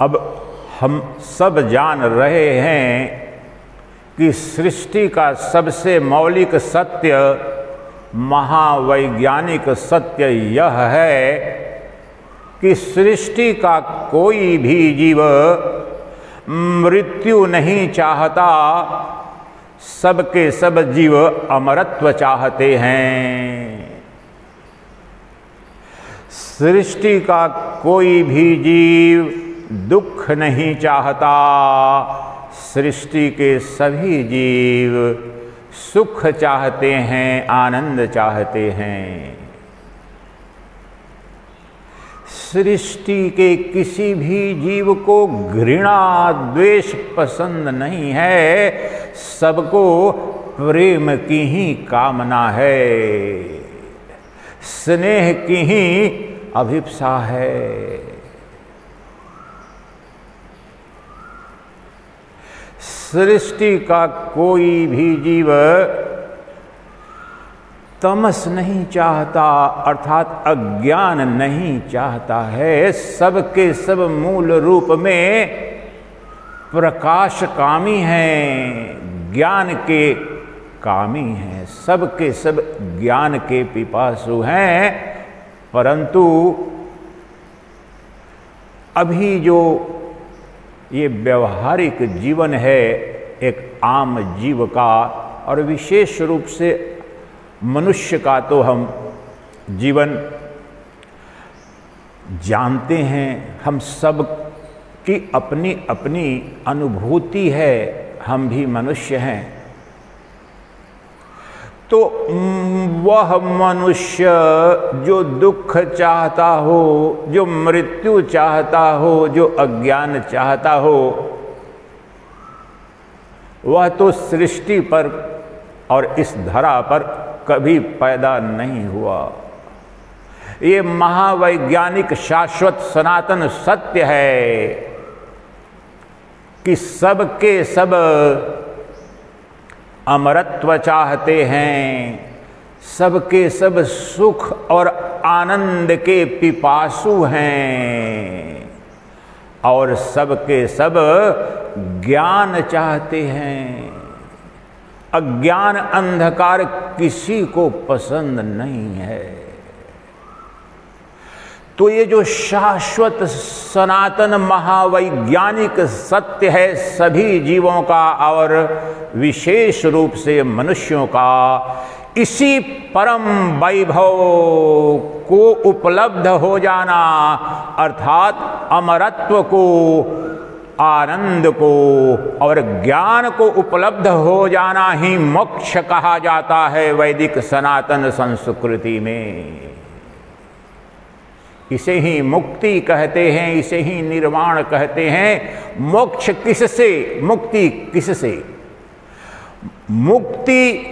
अब हम सब जान रहे हैं कि सृष्टि का सबसे मौलिक सत्य, महावैज्ञानिक सत्य यह है कि सृष्टि का कोई भी जीव मृत्यु नहीं चाहता, सबके सब जीव अमरत्व चाहते हैं। सृष्टि का कोई भी जीव दुख नहीं चाहता, सृष्टि के सभी जीव सुख चाहते हैं, आनंद चाहते हैं। सृष्टि के किसी भी जीव को घृणा द्वेष पसंद नहीं है, सबको प्रेम की ही कामना है, स्नेह की ही अभिप्सा है। सृष्टि का कोई भी जीव तमस नहीं चाहता, अर्थात अज्ञान नहीं चाहता है, सबके सब मूल रूप में प्रकाशकामी हैं, ज्ञान के कामी हैं, सबके सब ज्ञान के पिपासु हैं। परंतु अभी जो ये व्यवहारिक जीवन है एक आम जीव का, और विशेष रूप से मनुष्य का तो हम जीवन जानते हैं, हम सब की अपनी अपनी अनुभूति है, हम भी मनुष्य हैं। तो वह मनुष्य जो दुख चाहता हो, जो मृत्यु चाहता हो, जो अज्ञान चाहता हो, वह तो सृष्टि पर और इस धरा पर कभी पैदा नहीं हुआ। ये महावैज्ञानिक शाश्वत सनातन सत्य है कि सबके सब अमरत्व चाहते हैं, सबके सब सुख और आनंद के पिपासु हैं, और सबके सब ज्ञान चाहते हैं। अज्ञान अंधकार किसी को पसंद नहीं है। तो ये जो शाश्वत सनातन महावैज्ञानिक सत्य है सभी जीवों का और विशेष रूप से मनुष्यों का, इसी परम वैभव को उपलब्ध हो जाना, अर्थात अमरत्व को, आनंद को और ज्ञान को उपलब्ध हो जाना ही मोक्ष कहा जाता है वैदिक सनातन संस्कृति में। इसे ही मुक्ति कहते हैं, इसे ही निर्वाण कहते हैं। मोक्ष किससे, मुक्ति किससे? मुक्ति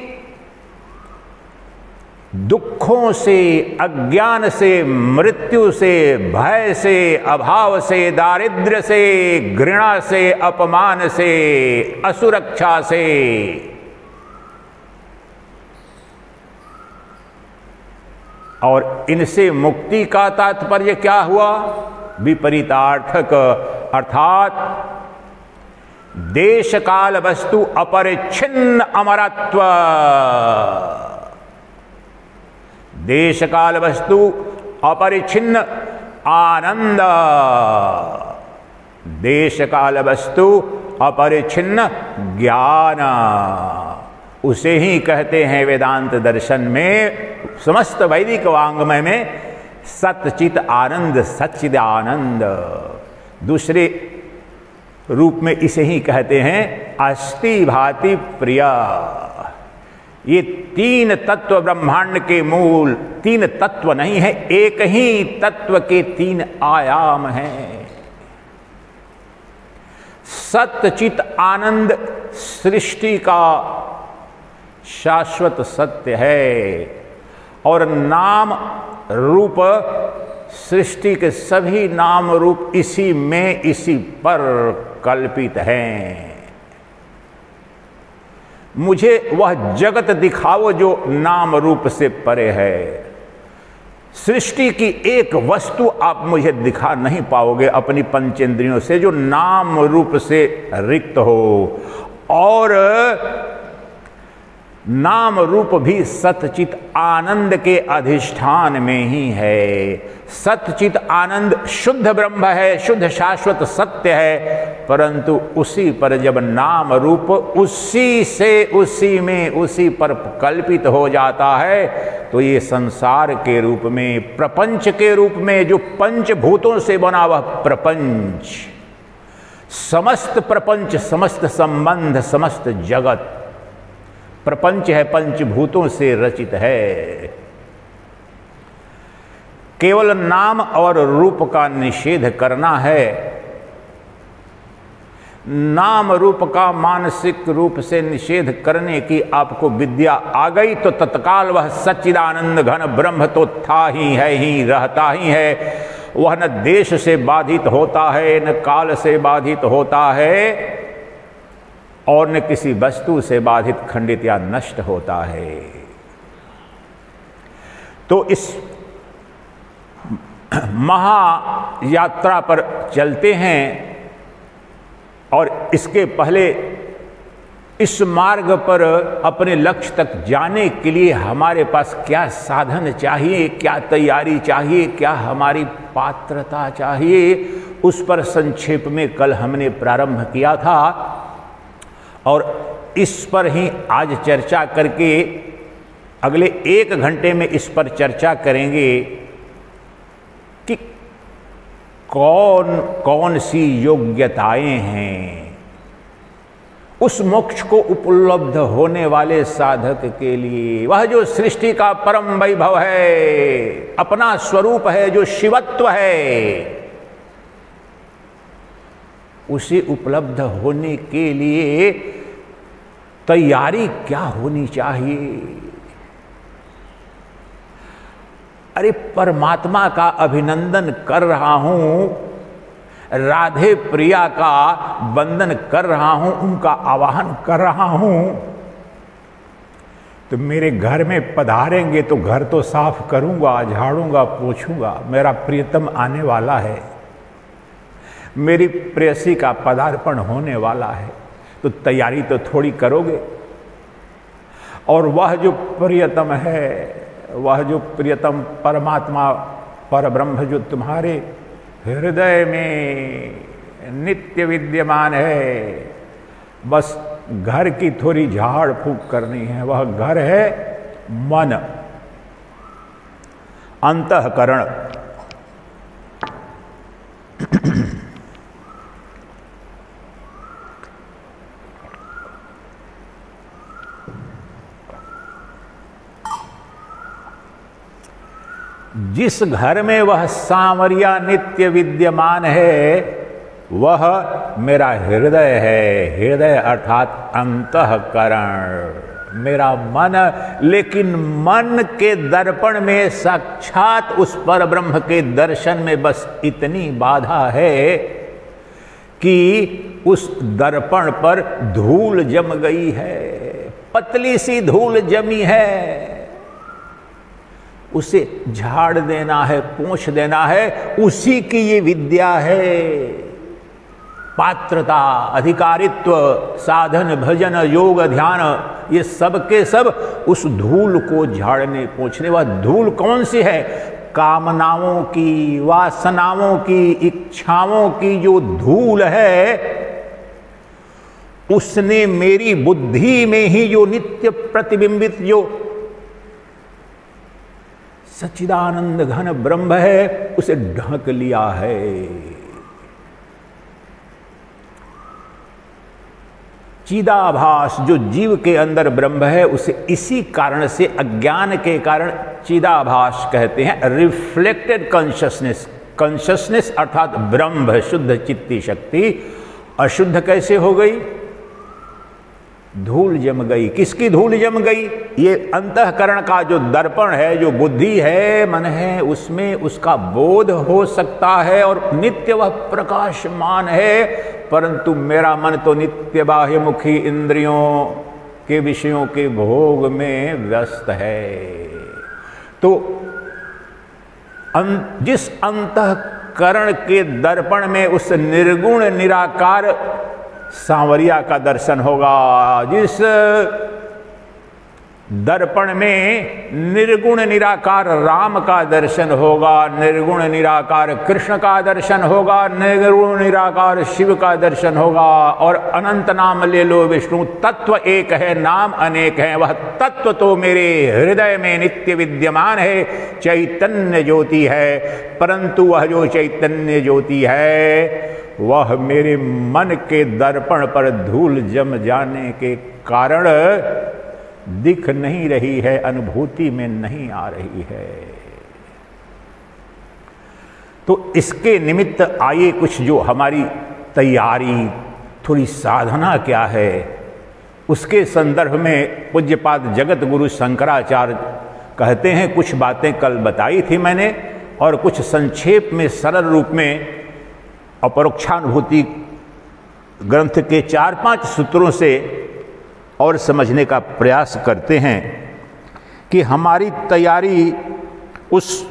दुखों से, अज्ञान से, मृत्यु से, भय से, अभाव से, दारिद्र्य से, घृणा से, अपमान से, असुरक्षा से। और इनसे मुक्ति का तात्पर्य क्या हुआ? विपरीतार्थक, अर्थात देश काल वस्तु अपरिच्छिन्न अमरत्व। देश काल वस्तु अपरिच्छिन्न आनंद, देश काल वस्तु अपरिच्छिन्न ज्ञान, उसे ही कहते हैं वेदांत दर्शन में, समस्त वैदिक वांग्मय में सच्चित आनंद, सच्चिद आनंद। दूसरे रूप में इसे ही कहते हैं अस्ति भाति प्रिया। ये तीन तत्व ब्रह्मांड के मूल, तीन तत्व नहीं है, एक ही तत्व के तीन आयाम हैं। सत्य चित आनंद सृष्टि का शाश्वत सत्य है, और नाम रूप सृष्टि के सभी नाम रूप इसी में, इसी पर कल्पित हैं। मुझे वह जगत दिखाओ जो नाम रूप से परे है। सृष्टि की एक वस्तु आप मुझे दिखा नहीं पाओगे अपनी पंचेंद्रियों से जो नाम रूप से रिक्त हो, और नाम रूप भी सतचित आनंद के अधिष्ठान में ही है। सतचित आनंद शुद्ध ब्रह्म है, शुद्ध शाश्वत सत्य है, परंतु उसी पर जब नाम रूप उसी से उसी में उसी पर कल्पित हो जाता है तो ये संसार के रूप में, प्रपंच के रूप में, जो पंचभूतों से बना वह प्रपंच, समस्त प्रपंच, समस्त संबंध, समस्त जगत प्रपंच है, पंचभूतों से रचित है। केवल नाम और रूप का निषेध करना है। नाम रूप का मानसिक रूप से निषेध करने की आपको विद्या आ गई तो तत्काल वह सच्चिदानंद घन ब्रह्म तो था ही रहता ही है। वह न देश से बाधित होता है, न काल से बाधित होता है, और न किसी वस्तु से बाधित, खंडित या नष्ट होता है। तो इस महायात्रा पर चलते हैं, और इसके पहले इस मार्ग पर अपने लक्ष्य तक जाने के लिए हमारे पास क्या साधन चाहिए, क्या तैयारी चाहिए, क्या हमारी पात्रता चाहिए, उस पर संक्षेप में कल हमने प्रारंभ किया था। और इस पर ही आज चर्चा करके अगले 1 घंटे में इस पर चर्चा करेंगे कि कौन कौन सी योग्यताएं हैं उस मोक्ष को उपलब्ध होने वाले साधक के लिए। वह जो सृष्टि का परम वैभव है, अपना स्वरूप है, जो शिवत्व है, उसे उपलब्ध होने के लिए तैयारी क्या होनी चाहिए। अरे परमात्मा का अभिनंदन कर रहा हूं, राधे प्रिया का वंदन कर रहा हूं, उनका आवाहन कर रहा हूं, तो मेरे घर में पधारेंगे तो घर तो साफ करूंगा, झाड़ूंगा, पोछूंगा। मेरा प्रियतम आने वाला है, मेरी प्रेयसी का पदार्पण होने वाला है, तो तैयारी तो थोड़ी करोगे। और वह जो प्रियतम है, वह जो प्रियतम परमात्मा परब्रह्म जो तुम्हारे हृदय में नित्य विद्यमान है, बस घर की थोड़ी झाड़ फूक करनी है। वह घर है मन, अंतःकरण। जिस घर में वह सांवरिया नित्य विद्यमान है वह मेरा हृदय है। हृदय अर्थात अंतःकरण, मेरा मन। लेकिन मन के दर्पण में साक्षात उस पर ब्रह्म के दर्शन में बस इतनी बाधा है कि उस दर्पण पर धूल जम गई है, पतली सी धूल जमी है। उसे झाड़ देना है, पोंछ देना है। उसी की ये विद्या है। पात्रता, अधिकारित्व, साधन, भजन, योग, ध्यान, ये सब के सब उस धूल को झाड़ने पोंछने। वह धूल कौन सी है? कामनाओं की, वासनाओं की, इच्छाओं की जो धूल है, उसने मेरी बुद्धि में ही जो नित्य प्रतिबिंबित जो सच्चिदानंद घन ब्रह्म है उसे ढक लिया है। चिदाभास जो जीव के अंदर ब्रह्म है उसे इसी कारण से, अज्ञान के कारण चिदाभास कहते हैं। रिफ्लेक्टेड कॉन्शियसनेस, कॉन्शियसनेस अर्थात ब्रह्म, शुद्ध चित्ती शक्ति अशुद्ध कैसे हो गई? धूल जम गई। किसकी धूल जम गई? ये अंतःकरण का जो दर्पण है, जो बुद्धि है, मन है, उसमें उसका बोध हो सकता है और नित्य वह प्रकाशमान है, परंतु मेरा मन तो नित्य बाह्यमुखी इंद्रियों के विषयों के भोग में व्यस्त है। तो जिस अंतःकरण के दर्पण में उस निर्गुण निराकार सांवरिया का दर्शन होगा, जिस दर्पण में निर्गुण निराकार राम का दर्शन होगा, निर्गुण निराकार कृष्ण का दर्शन होगा, निर्गुण निराकार शिव का दर्शन होगा। और अनंत नाम ले लो विष्णु, तत्व एक है नाम अनेक है, वह तत्व तो मेरे हृदय में नित्य विद्यमान है, चैतन्य ज्योति है। परंतु वह जो चैतन्य ज्योति है वह मेरे मन के दर्पण पर धूल जम जाने के कारण दिख नहीं रही है, अनुभूति में नहीं आ रही है। तो इसके निमित्त आइए कुछ जो हमारी तैयारी, थोड़ी साधना क्या है, उसके संदर्भ में पूज्यपाद जगत गुरु शंकराचार्य कहते हैं। कुछ बातें कल बताई थी मैंने और कुछ संक्षेप में सरल रूप में अपरोक्षानुभूति ग्रंथ के 4-5 सूत्रों से और समझने का प्रयास करते हैं कि हमारी तैयारी उस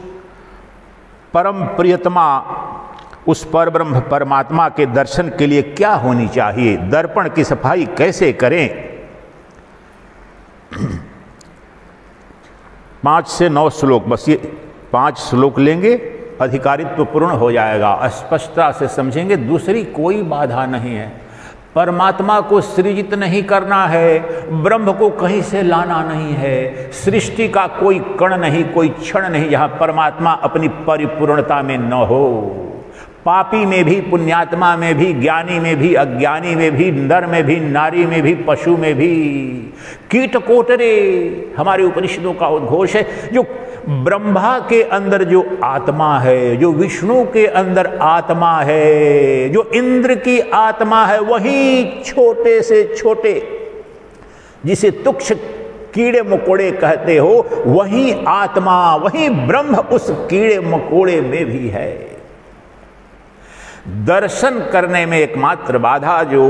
परम प्रियतमा, उस परब्रह्म परमात्मा के दर्शन के लिए क्या होनी चाहिए, दर्पण की सफाई कैसे करें। 5 से 9 श्लोक, बस ये 5 श्लोक लेंगे, अधिकारित्व पूर्ण हो जाएगा। स्पष्टता से समझेंगे, दूसरी कोई बाधा नहीं है। परमात्मा को सृजित नहीं करना है, ब्रह्म को कहीं से लाना नहीं है, सृष्टि का कोई कण नहीं, कोई क्षण नहीं जहां परमात्मा अपनी परिपूर्णता में न हो। पापी में भी, पुण्यात्मा में भी, ज्ञानी में भी, अज्ञानी में भी, नर में भी, नारी में भी, पशु में भी, कीट कोटरे, हमारे उपनिषदों का उद्घोष है। जो ब्रह्मा के अंदर जो आत्मा है, जो विष्णु के अंदर आत्मा है, जो इंद्र की आत्मा है, वही छोटे से छोटे, जिसे तुच्छ कीड़े मकोड़े कहते हो, वही आत्मा, वही ब्रह्म उस कीड़े मकोड़े में भी है। दर्शन करने में एकमात्र बाधा जो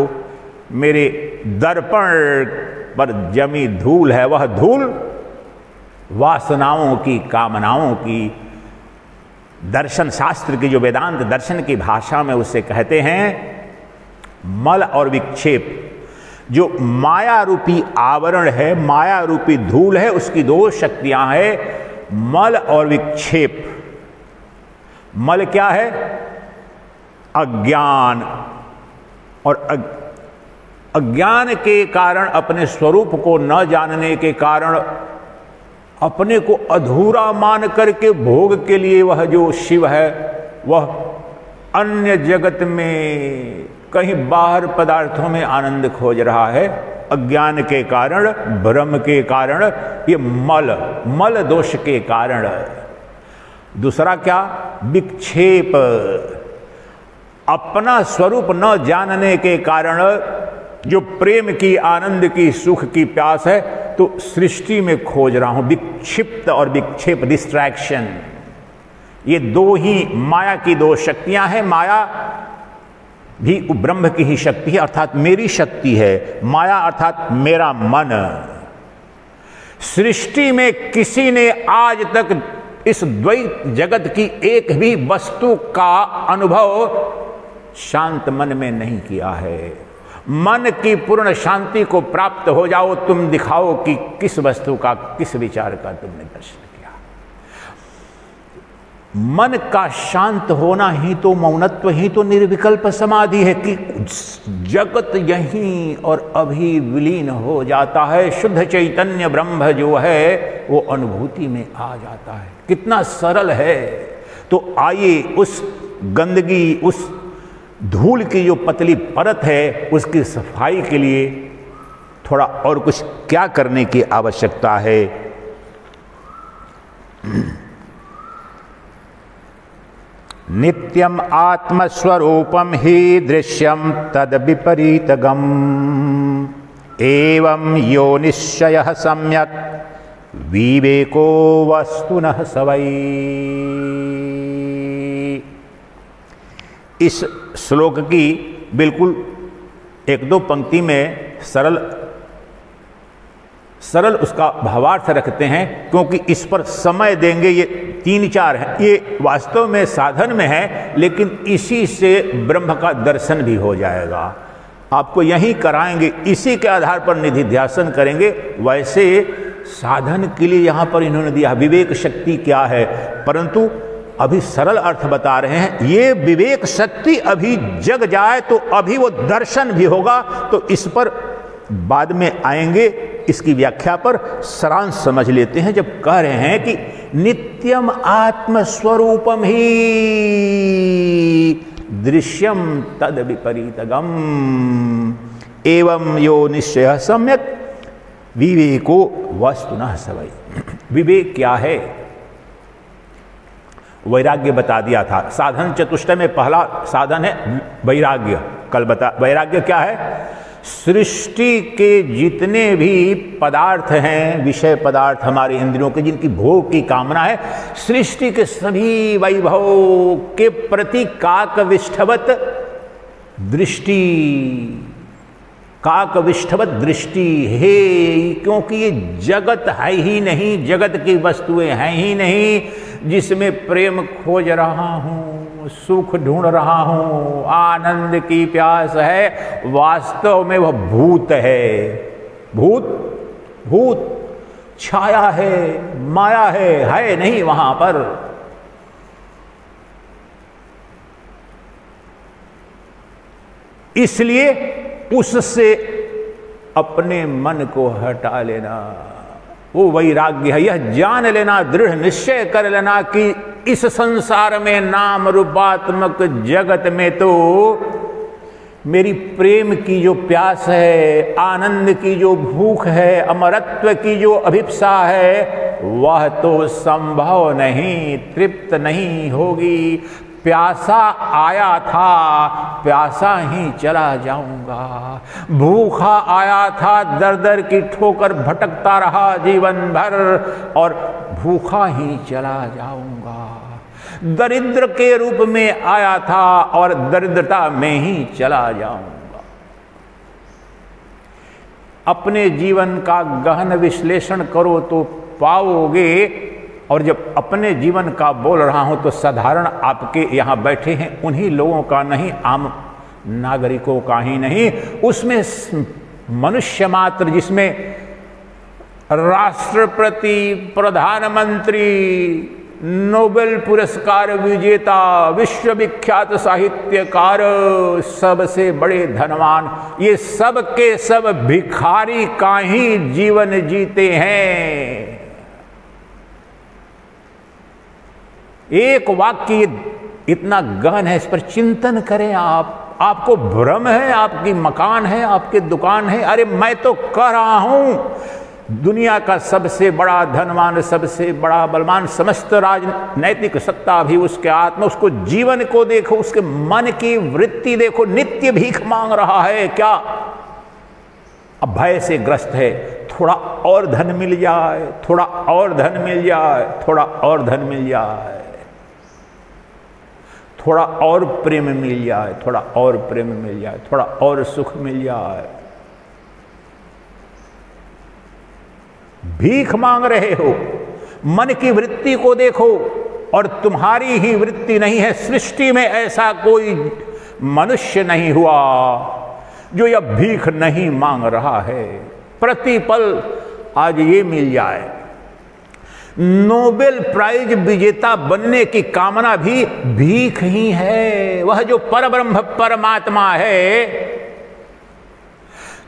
मेरे दर्पण पर जमी धूल है, वह धूल वासनाओं की, कामनाओं की, दर्शन शास्त्र की, जो वेदांत दर्शन की भाषा में उसे कहते हैं मल और विक्षेप। जो माया रूपी आवरण है, माया रूपी धूल है, उसकी 2 शक्तियां हैं, मल और विक्षेप। मल क्या है? अज्ञान, और अज्ञान के कारण, अपने स्वरूप को न जानने के कारण, अपने को अधूरा मान करके भोग के लिए वह जो शिव है वह अन्य जगत में कहीं बाहर पदार्थों में आनंद खोज रहा है। अज्ञान के कारण, भ्रम के कारण, ये मल दोष के कारण। दूसरा क्या? विक्षेप, अपना स्वरूप न जानने के कारण जो प्रेम की, आनंद की, सुख की प्यास है, तो सृष्टि में खोज रहा हूं। विक्षिप्त और विक्षेप, डिस्ट्रैक्शन, ये 2 ही माया की 2 शक्तियां हैं। माया भी ब्रह्म की ही शक्ति है, अर्थात मेरी शक्ति है। माया अर्थात मेरा मन। सृष्टि में किसी ने आज तक इस द्वैत जगत की एक भी वस्तु का अनुभव शांत मन में नहीं किया है। मन की पूर्ण शांति को प्राप्त हो जाओ, तुम दिखाओ कि किस वस्तु का, किस विचार का तुमने दर्शन किया। मन का शांत होना ही तो, मौनत्व ही तो निर्विकल्प समाधि है कि जगत यहीं और अभी विलीन हो जाता है। शुद्ध चैतन्य ब्रह्म जो है वो अनुभूति में आ जाता है। कितना सरल है। तो आइए उस गंदगी, उस धूल की जो पतली परत है, उसकी सफाई के लिए थोड़ा और कुछ क्या करने की आवश्यकता है। नित्यम आत्मस्वरूपम ही दृश्यम तद विपरीतगम एवं यो निश्चयः सम्यक् विवेको वस्तुनः सवै। इस श्लोक की बिल्कुल 1-2 पंक्ति में सरल सरल उसका भावार्थ रखते हैं, क्योंकि इस पर समय देंगे। ये 3-4 हैं, ये वास्तव में साधन में है, लेकिन इसी से ब्रह्म का दर्शन भी हो जाएगा। आपको यही कराएंगे, इसी के आधार पर निधिध्यासन करेंगे। वैसे साधन के लिए यहाँ पर इन्होंने दिया विवेक शक्ति क्या है, परंतु अभी सरल अर्थ बता रहे हैं। ये विवेक शक्ति अभी जग जाए तो अभी वो दर्शन भी होगा। तो इस पर बाद में आएंगे, इसकी व्याख्या पर सारांश समझ लेते हैं। जब कह रहे हैं कि नित्यम आत्मस्वरूपम ही दृश्यम तद विपरीतगम एवं यो निश्चय सम्यक विवेको वस्तुनः सवै। विवेक क्या है? वैराग्य बता दिया था। साधन चतुष्टय में पहला साधन है वैराग्य। कल बता वैराग्य क्या है? सृष्टि के जितने भी पदार्थ हैं, विषय पदार्थ हमारे इंद्रियों के, जिनकी भोग की कामना है, सृष्टि के सभी वैभव के प्रति काकविष्ठवत दृष्टि, काकविष्ठवत दृष्टि है। क्योंकि ये जगत है ही नहीं, जगत की वस्तुएं हैं ही नहीं जिसमें प्रेम खोज रहा हूं, सुख ढूंढ रहा हूं, आनंद की प्यास है। वास्तव में वह भूत है, भूत छाया है, माया है नहीं वहां पर। इसलिए उससे अपने मन को हटा लेना वो वैराग्य है। यह जान लेना, दृढ़ निश्चय कर लेना कि इस संसार में नाम रूपात्मक जगत में तो मेरी प्रेम की जो प्यास है, आनंद की जो भूख है, अमरत्व की जो अभिप्सा है, वह तो संभव नहीं, तृप्त नहीं होगी। प्यासा आया था, प्यासा ही चला जाऊंगा। भूखा आया था, दर दर की ठोकर भटकता रहा जीवन भर और भूखा ही चला जाऊंगा। दरिद्र के रूप में आया था और दरिद्रता में ही चला जाऊंगा। अपने जीवन का गहन विश्लेषण करो तो पाओगे। और जब अपने जीवन का बोल रहा हूं तो साधारण आपके यहां बैठे हैं उन्हीं लोगों का नहीं, आम नागरिकों का ही नहीं, उसमें मनुष्य मात्र, जिसमें राष्ट्रपति, प्रधानमंत्री, नोबेल पुरस्कार विजेता, विश्वविख्यात साहित्यकार, सबसे बड़े धनवान, ये सब के सब भिखारी का ही जीवन जीते हैं। एक वाक्य इतना गहन है, इस पर चिंतन करें आप। आपको भ्रम है, आपकी मकान है, आपकी दुकान है। अरे मैं तो कह रहा हूं दुनिया का सबसे बड़ा धनवान, सबसे बड़ा बलवान, समस्त राजनैतिक सत्ता भी उसके आत्मा, उसको जीवन को देखो, उसके मन की वृत्ति देखो, नित्य भीख मांग रहा है। क्या? अब भय से ग्रस्त है, थोड़ा और धन मिल जाए, थोड़ा और धन मिल जाए, थोड़ा और धन मिल जाए, थोड़ा और प्रेम मिल जाए, थोड़ा और प्रेम मिल जाए, थोड़ा और सुख मिल जाए। भीख मांग रहे हो। मन की वृत्ति को देखो, और तुम्हारी ही वृत्ति नहीं है, सृष्टि में ऐसा कोई मनुष्य नहीं हुआ जो यह भीख नहीं मांग रहा है। प्रतिपल आज ये मिल जाए। नोबेल प्राइज विजेता बनने की कामना भी भीख ही है। वह जो परब्रह्म परमात्मा है,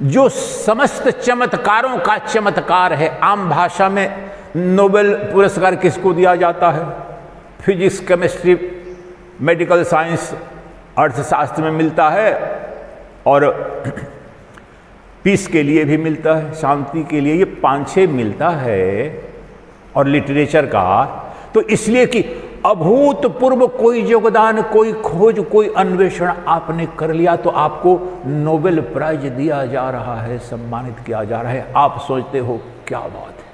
जो समस्त चमत्कारों का चमत्कार है। आम भाषा में नोबेल पुरस्कार किसको दिया जाता है? फिजिक्स, केमिस्ट्री, मेडिकल साइंस, अर्थशास्त्र में मिलता है, और पीस के लिए भी मिलता है, शांति के लिए, ये 5-6 मिलता है। और लिटरेचर का तो इसलिए कि अभूतपूर्व कोई योगदान, कोई खोज, कोई अन्वेषण आपने कर लिया तो आपको नोबेल प्राइज दिया जा रहा है, सम्मानित किया जा रहा है। आप सोचते हो क्या बात है।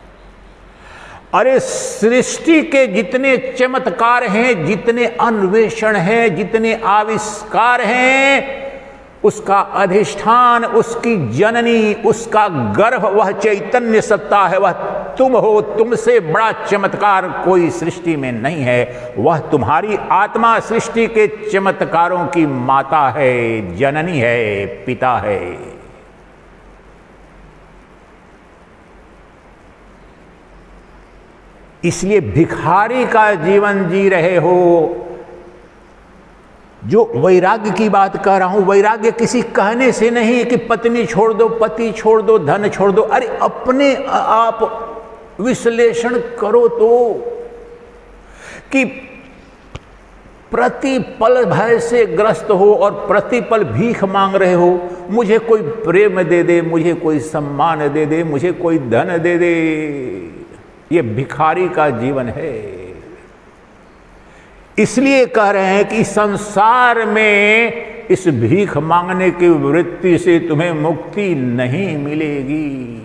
अरे सृष्टि के जितने चमत्कार हैं, जितने अन्वेषण हैं, जितने आविष्कार हैं, उसका अधिष्ठान, उसकी जननी, उसका गर्भ, वह चैतन्य सत्ता है, वह तुम हो। तुमसे बड़ा चमत्कार कोई सृष्टि में नहीं है। वह तुम्हारी आत्मा सृष्टि के चमत्कारों की माता है, जननी है, पिता है। इसलिए भिखारी का जीवन जी रहे हो। जो वैराग्य की बात कर रहा हूं, वैराग्य किसी कहने से नहीं कि पत्नी छोड़ दो, पति छोड़ दो, धन छोड़ दो। अरे अपने आप विश्लेषण करो तो कि प्रतिपल भय से ग्रस्त हो और प्रतिपल भीख मांग रहे हो। मुझे कोई प्रेम दे दे, मुझे कोई सम्मान दे दे, मुझे कोई धन दे दे। ये भिखारी का जीवन है। इसलिए कह रहे हैं कि संसार में इस भीख मांगने की वृत्ति से तुम्हें मुक्ति नहीं मिलेगी।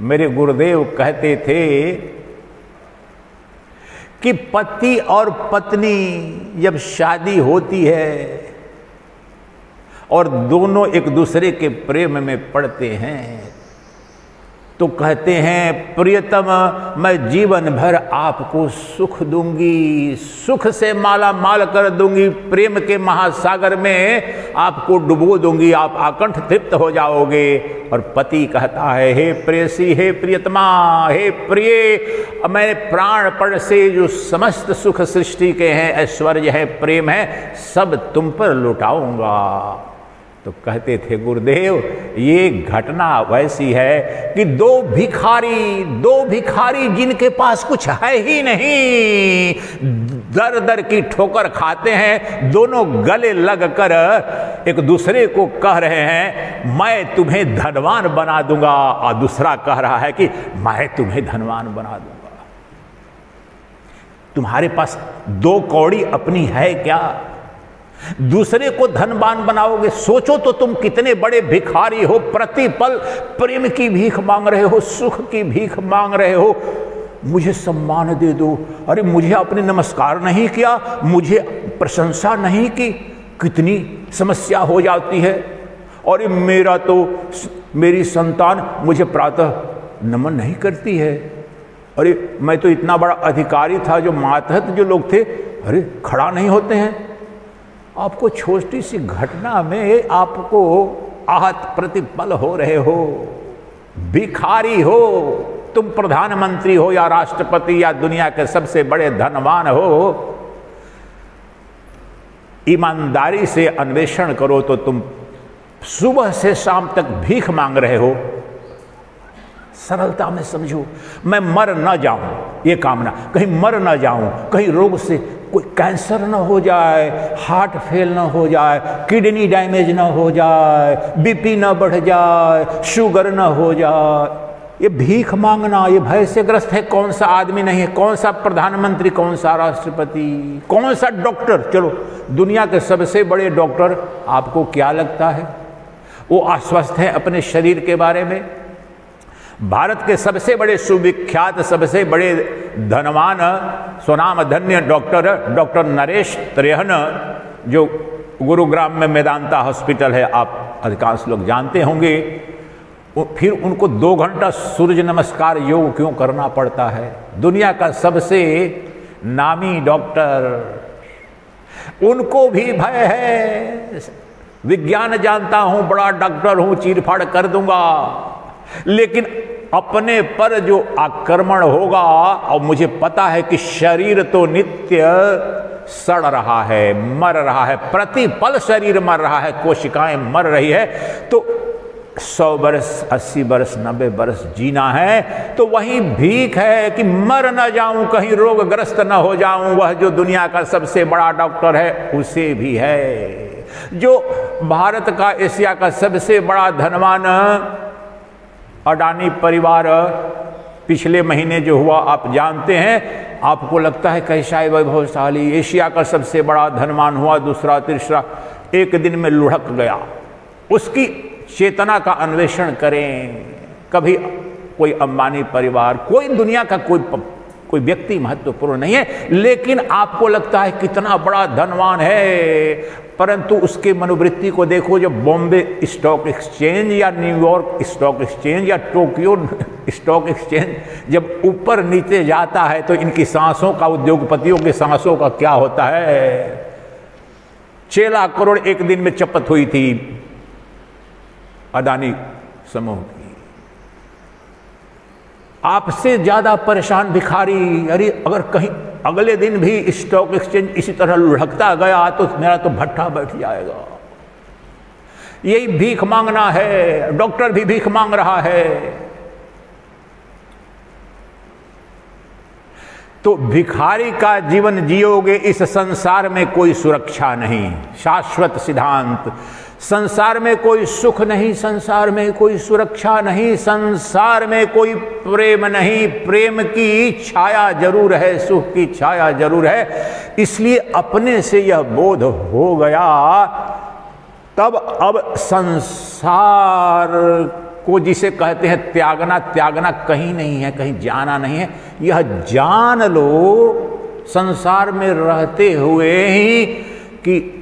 मेरे गुरुदेव कहते थे कि पति और पत्नी जब शादी होती है और दोनों एक दूसरे के प्रेम में पड़ते हैं तो कहते हैं, प्रियतम मैं जीवन भर आपको सुख दूंगी, सुख से माला माल कर दूंगी, प्रेम के महासागर में आपको डुबो दूंगी, आप आकंठ तृप्त हो जाओगे। और पति कहता है, हे प्रेयसी, हे प्रियतमा, हे प्रिय, मैं प्राणपण से जो समस्त सुख सृष्टि के हैं, ऐश्वर्य है, प्रेम है, सब तुम पर लुटाऊंगा। तो कहते थे गुरुदेव, ये घटना वैसी है कि दो भिखारी जिनके पास कुछ है ही नहीं, दर दर की ठोकर खाते हैं, दोनों गले लगकर एक दूसरे को कह रहे हैं, मैं तुम्हें धनवान बना दूंगा, और दूसरा कह रहा है कि मैं तुम्हें धनवान बना दूंगा। तुम्हारे पास दो कौड़ी अपनी है क्या? दूसरे को धनवान बनाओगे? सोचो तो तुम कितने बड़े भिखारी हो। प्रतिपल प्रेम की भीख मांग रहे हो, सुख की भीख मांग रहे हो। मुझे सम्मान दे दो, अरे मुझे आपने नमस्कार नहीं किया, मुझे प्रशंसा नहीं की, कितनी समस्या हो जाती है। और मेरी संतान मुझे प्रातः नमन नहीं करती है। अरे मैं तो इतना बड़ा अधिकारी था, जो मातहत जो लोग थे, अरे खड़ा नहीं होते हैं। आपको छोटी सी घटना में आपको आहत प्रतिपल हो रहे हो। भिखारी हो तुम, प्रधानमंत्री हो या राष्ट्रपति या दुनिया के सबसे बड़े धनवान हो, ईमानदारी से अन्वेषण करो तो तुम सुबह से शाम तक भीख मांग रहे हो। सरलता में समझो, मैं मर न जाऊं, ये कामना, कहीं मर न जाऊं, कहीं रोग से कोई कैंसर न हो जाए, हार्ट फेल न हो जाए, किडनी डैमेज न हो जाए, बीपी न बढ़ जाए, शुगर न हो जाए। ये भीख मांगना, ये भय से ग्रस्त है। कौन सा आदमी नहीं है, कौन सा प्रधानमंत्री, कौन सा राष्ट्रपति, कौन सा डॉक्टर, चलो दुनिया के सबसे बड़े डॉक्टर, आपको क्या लगता है वो आश्वस्त हैं अपने शरीर के बारे में? भारत के सबसे बड़े सुविख्यात, सबसे बड़े धनवान, स्वनाम धन्य डॉक्टर नरेश त्रेहन, जो गुरुग्राम में मेदांता हॉस्पिटल है, आप अधिकांश लोग जानते होंगे। फिर उनको 2 घंटा सूर्य नमस्कार योग क्यों करना पड़ता है? दुनिया का सबसे नामी डॉक्टर, उनको भी भय है। विज्ञान जानता हूं, बड़ा डॉक्टर हूं, चीरफाड़ कर दूंगा, लेकिन अपने पर जो आक्रमण होगा, और मुझे पता है कि शरीर तो नित्य सड़ रहा है, मर रहा है, प्रतिपल शरीर मर रहा है, कोशिकाएं मर रही है, तो 100 वर्ष, 80 वर्ष, 90 वर्ष जीना है, तो वही भीख है कि मर न जाऊं, कहीं रोगग्रस्त न हो जाऊं। वह जो दुनिया का सबसे बड़ा डॉक्टर है, उसे भी है। जो भारत का, एशिया का सबसे बड़ा धनवान अडानी परिवार, पिछले महीने जो हुआ आप जानते हैं, आपको लगता है कैसा है वैभवशाली, एशिया का सबसे बड़ा धनवान हुआ, दूसरा तीसरा, एक दिन में लुढ़क गया। उसकी चेतना का अन्वेषण करें। कभी कोई अंबानी परिवार, कोई दुनिया का कोई कोई व्यक्ति महत्वपूर्ण नहीं है, लेकिन आपको लगता है कितना बड़ा धनवान है, परंतु उसके मनोवृत्ति को देखो। जब बॉम्बे स्टॉक एक्सचेंज या न्यूयॉर्क स्टॉक एक्सचेंज या टोक्यो स्टॉक एक्सचेंज जब ऊपर नीचे जाता है तो इनकी सांसों का, उद्योगपतियों की सांसों का क्या होता है। 6 लाख करोड़ एक दिन में चपत हुई थी अदानी समूह की। आपसे ज्यादा परेशान भिखारी, अरे अगर कहीं अगले दिन भी स्टॉक एक्सचेंज इसी तरह लुढ़कता गया तो मेरा तो भट्ठा बैठ जाएगा। यही भीख मांगना है, डॉक्टर भी भीख मांग रहा है। तो भिखारी का जीवन जियोगे, इस संसार में कोई सुरक्षा नहीं। शाश्वत सिद्धांत, संसार में कोई सुख नहीं, संसार में कोई सुरक्षा नहीं, संसार में कोई प्रेम नहीं। प्रेम की छाया जरूर है, सुख की छाया जरूर है। इसलिए अपने से यह बोध हो गया, तब अब संसार को जिसे कहते हैं त्यागना, त्यागना कहीं नहीं है, कहीं जाना नहीं है। यह जान लो संसार में रहते हुए ही कि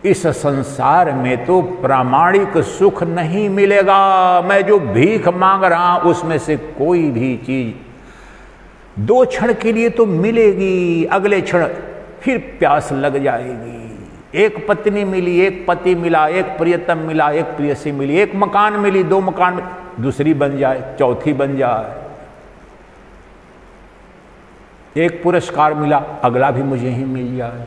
इस संसार में तो प्रामाणिक सुख नहीं मिलेगा। मैं जो भीख मांग रहा हूं उसमें से कोई भी चीज 2 क्षण के लिए तो मिलेगी, अगले क्षण फिर प्यास लग जाएगी। एक पत्नी मिली, एक पति मिला, एक प्रियतम मिला, एक प्रियसी मिली, एक मकान मिली, 2 मकान, दूसरी बन जाए, चौथी बन जाए। एक पुरस्कार मिला, अगला भी मुझे ही मिल जाए।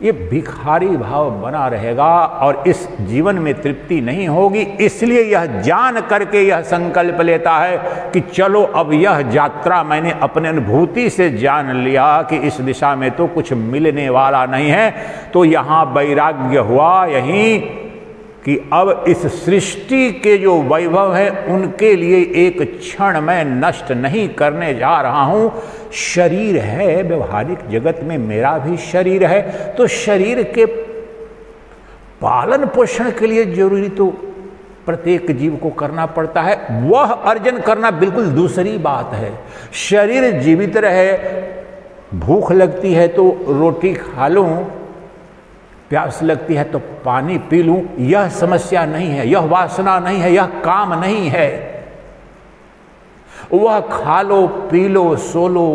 ये भिखारी भाव बना रहेगा और इस जीवन में तृप्ति नहीं होगी। इसलिए यह जान करके यह संकल्प लेता है कि चलो अब यह यात्रा मैंने अपने अनुभूति से जान लिया कि इस दिशा में तो कुछ मिलने वाला नहीं है। तो यहाँ वैराग्य हुआ यही कि अब इस सृष्टि के जो वैभव है उनके लिए एक क्षण मैं नष्ट नहीं करने जा रहा हूं। शरीर है, व्यवहारिक जगत में मेरा भी शरीर है, तो शरीर के पालन पोषण के लिए जरूरी तो प्रत्येक जीव को करना पड़ता है। वह अर्जन करना बिल्कुल दूसरी बात है। शरीर जीवित रहे, भूख लगती है तो रोटी खा लूं, प्यास लगती है तो पानी पी लूं, यह समस्या नहीं है, यह वासना नहीं है, यह काम नहीं है। वह खा लो, पी लो, सो लो,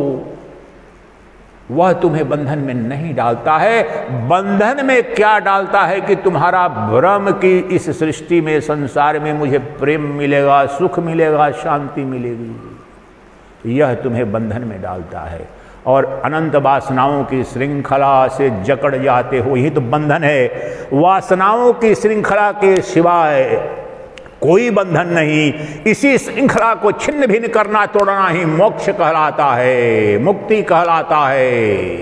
वह तुम्हें बंधन में नहीं डालता है। बंधन में क्या डालता है कि तुम्हारा भ्रम की इस सृष्टि में, संसार में मुझे प्रेम मिलेगा, सुख मिलेगा, शांति मिलेगी, यह तुम्हें बंधन में डालता है। और अनंत वासनाओं की श्रृंखला से जकड़ जाते हो, यही तो बंधन है। वासनाओं की श्रृंखला के सिवाय कोई बंधन नहीं। इसी श्रृंखला को छिन्न भिन्न करना, तोड़ना ही मोक्ष कहलाता है, मुक्ति कहलाता है।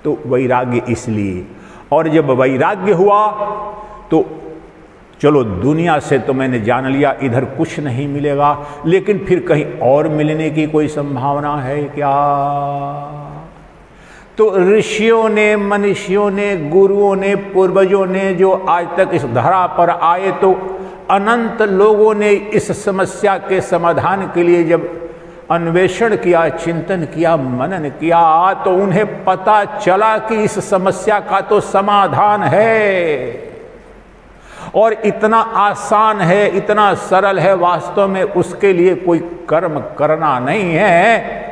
तो वैराग्य इसलिए, और जब वैराग्य हुआ तो चलो दुनिया से तो मैंने जान लिया इधर कुछ नहीं मिलेगा, लेकिन फिर कहीं और मिलने की कोई संभावना है क्या? तो ऋषियों ने, मनीषियों ने, गुरुओं ने, पूर्वजों ने जो आज तक इस धरा पर आए, तो अनंत लोगों ने इस समस्या के समाधान के लिए जब अन्वेषण किया, चिंतन किया, मनन किया, तो उन्हें पता चला कि इस समस्या का तो समाधान है और इतना आसान है, इतना सरल है। वास्तव में उसके लिए कोई कर्म करना नहीं है,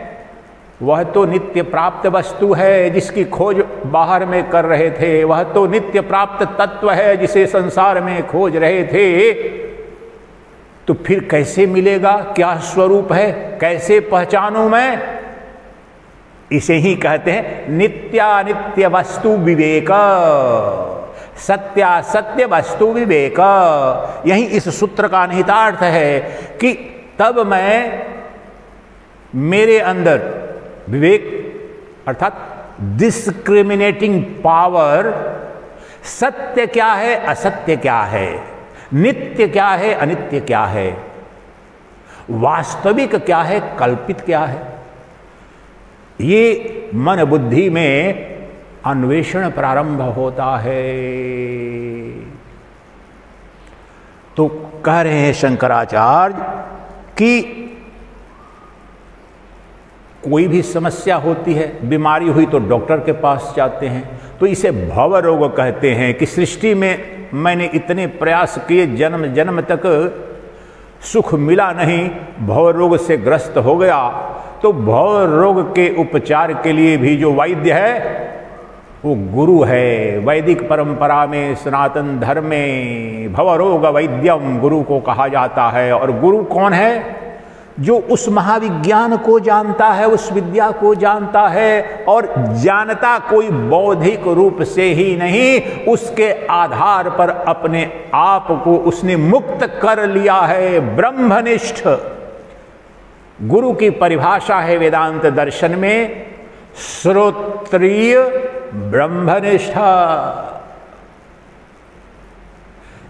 वह तो नित्य प्राप्त वस्तु है जिसकी खोज बाहर में कर रहे थे, वह तो नित्य प्राप्त तत्व है जिसे संसार में खोज रहे थे। तो फिर कैसे मिलेगा, क्या स्वरूप है, कैसे पहचानूं मैं? इसे ही कहते हैं नित्यानित्य वस्तु विवेक, सत्यासत्य वस्तु विवेक। यही इस सूत्र का निहितार्थ है कि तब मैं, मेरे अंदर विवेक अर्थात डिस्क्रिमिनेटिंग पावर, सत्य क्या है, असत्य क्या है, नित्य क्या है, अनित्य क्या है, वास्तविक क्या है, कल्पित क्या है, ये मन बुद्धि में अन्वेषण प्रारंभ होता है। तो कह रहे हैं शंकराचार्य कि कोई भी समस्या होती है, बीमारी हुई तो डॉक्टर के पास जाते हैं, तो इसे भव रोग कहते हैं। कि सृष्टि में मैंने इतने प्रयास किए, जन्म जन्म तक सुख मिला नहीं, भव रोग से ग्रस्त हो गया, तो भव रोग के उपचार के लिए भी जो वैद्य है वो गुरु है। वैदिक परंपरा में, सनातन धर्म में भव रोग वैद्यम गुरु को कहा जाता है। और गुरु कौन है? जो उस महाविज्ञान को जानता है, उस विद्या को जानता है, और जानता कोई बौद्धिक रूप से ही नहीं, उसके आधार पर अपने आप को उसने मुक्त कर लिया है, ब्रह्मनिष्ठ। गुरु की परिभाषा है वेदांत दर्शन में श्रोत्रिय ब्रह्मनिष्ठा।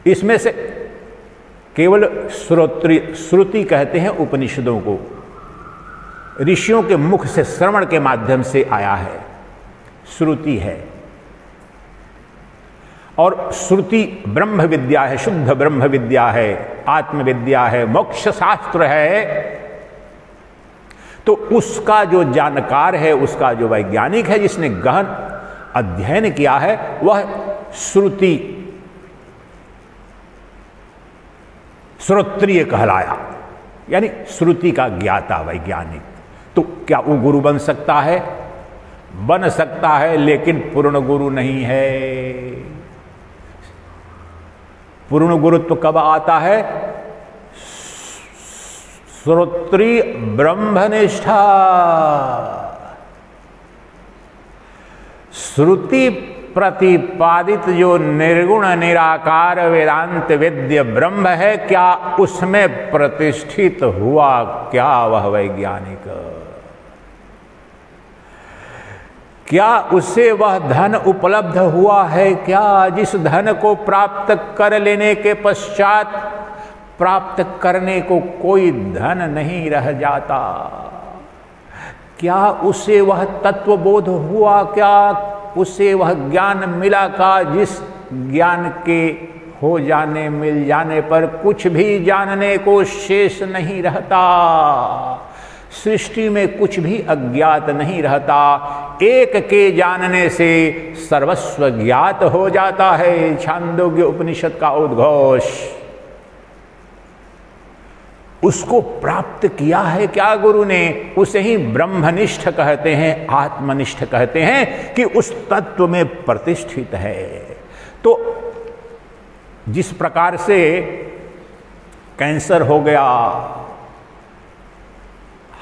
इसमें से केवल श्रुति कहते हैं उपनिषदों को, ऋषियों के मुख से श्रवण के माध्यम से आया है, श्रुति है। और श्रुति ब्रह्म विद्या है, शुद्ध ब्रह्म विद्या है, आत्मविद्या है, मोक्ष शास्त्र है। तो उसका जो जानकार है, उसका जो वैज्ञानिक है, जिसने गहन अध्ययन किया है, वह श्रुति श्रोत्रिय कहलाया, यानी श्रुति का ज्ञाता वैज्ञानिक। तो क्या वो गुरु बन सकता है? बन सकता है, लेकिन पूर्ण गुरु नहीं है। पूर्ण गुरुत्व कब आता है? श्रोत्रिय ब्रह्मनिष्ठा। श्रुति प्रतिपादित जो निर्गुण निराकार वेदांत वेद्य ब्रह्म है, क्या उसमें प्रतिष्ठित हुआ क्या वह वैज्ञानिक? क्या उससे वह धन उपलब्ध हुआ है क्या, जिस धन को प्राप्त कर लेने के पश्चात प्राप्त करने को कोई धन नहीं रह जाता? क्या उसे वह तत्वबोध हुआ क्या, उसे वह ज्ञान मिला का, जिस ज्ञान के हो जाने मिल जाने पर कुछ भी जानने को शेष नहीं रहता? सृष्टि में कुछ भी अज्ञात नहीं रहता, एक के जानने से सर्वस्व ज्ञात हो जाता है। छांदोग्य उपनिषद का उद्घोष। उसको प्राप्त किया है क्या गुरु ने? उसे ही ब्रह्मनिष्ठ कहते हैं, आत्मनिष्ठ कहते हैं, कि उस तत्व में प्रतिष्ठित है। तो जिस प्रकार से कैंसर हो गया,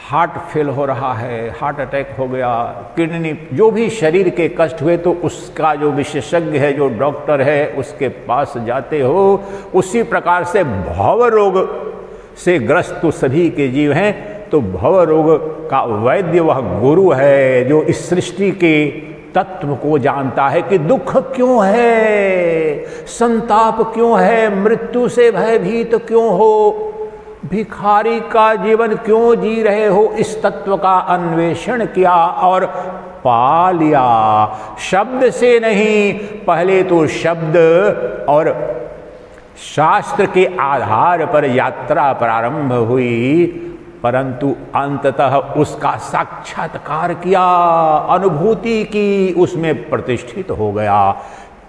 हार्ट फेल हो रहा है, हार्ट अटैक हो गया, किडनी, जो भी शरीर के कष्ट हुए, तो उसका जो विशेषज्ञ है, जो डॉक्टर है, उसके पास जाते हो। उसी प्रकार से भव रोग से ग्रस्त तो सभी के जीव हैं, तो भव रोग का वैद्य वह गुरु है, जो इस सृष्टि के तत्व को जानता है कि दुख क्यों है, संताप क्यों है, मृत्यु से भयभीत क्यों हो, भिखारी का जीवन क्यों जी रहे हो। इस तत्व का अन्वेषण किया और पा लिया। शब्द से नहीं, पहले तो शब्द और शास्त्र के आधार पर यात्रा प्रारंभ हुई, परंतु अंततः उसका साक्षात्कार किया, अनुभूति की, उसमें प्रतिष्ठित हो गया।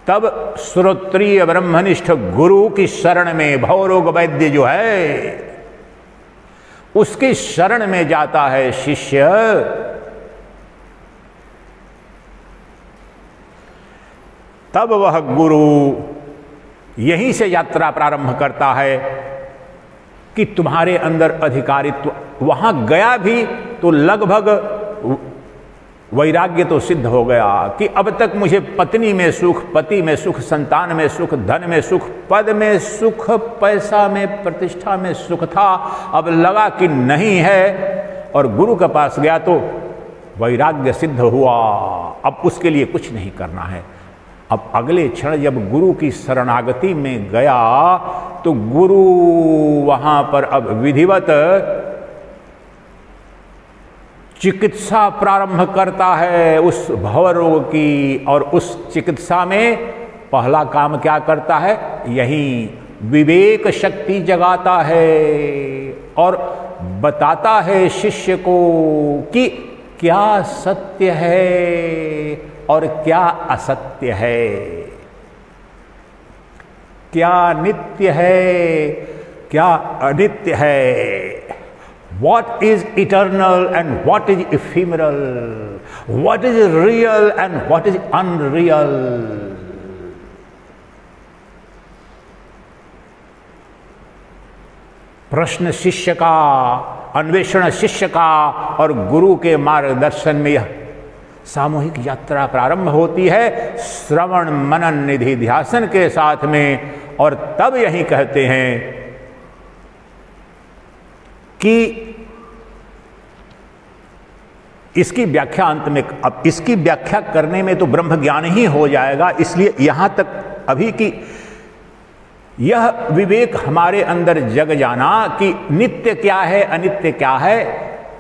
तब श्रोत्रिय ब्रह्मनिष्ठ गुरु की शरण में भवरोग वैद्य जो है, उसकी शरण में जाता है शिष्य। तब वह गुरु यहीं से यात्रा प्रारंभ करता है कि तुम्हारे अंदर अधिकारित्व। वहां गया भी तो लगभग वैराग्य तो सिद्ध हो गया कि अब तक मुझे पत्नी में सुख, पति में सुख, संतान में सुख, धन में सुख, पद में सुख, पैसा में, प्रतिष्ठा में सुख था। अब लगा कि नहीं है, और गुरु के पास गया तो वैराग्य सिद्ध हुआ। अब उसके लिए कुछ नहीं करना है। अब अगले क्षण जब गुरु की शरणागति में गया तो गुरु वहां पर अब विधिवत चिकित्सा प्रारंभ करता है उस भवरोग की। और उस चिकित्सा में पहला काम क्या करता है? यही विवेक शक्ति जगाता है और बताता है शिष्य को कि क्या सत्य है और क्या असत्य है, क्या नित्य है क्या अनित्य है, what is eternal and what is ephemeral, what is real and what is unreal. प्रश्न शिष्य का, अन्वेषण शिष्य का और गुरु के मार्गदर्शन में यह सामूहिक यात्रा प्रारंभ होती है श्रवण मनन निधि ध्यासन के साथ में। और तब यही कहते हैं कि इसकी व्याख्या अंत में, अब इसकी व्याख्या करने में तो ब्रह्म ज्ञान ही हो जाएगा, इसलिए यहां तक अभी की यह विवेक हमारे अंदर जग जाना कि नित्य क्या है अनित्य क्या है,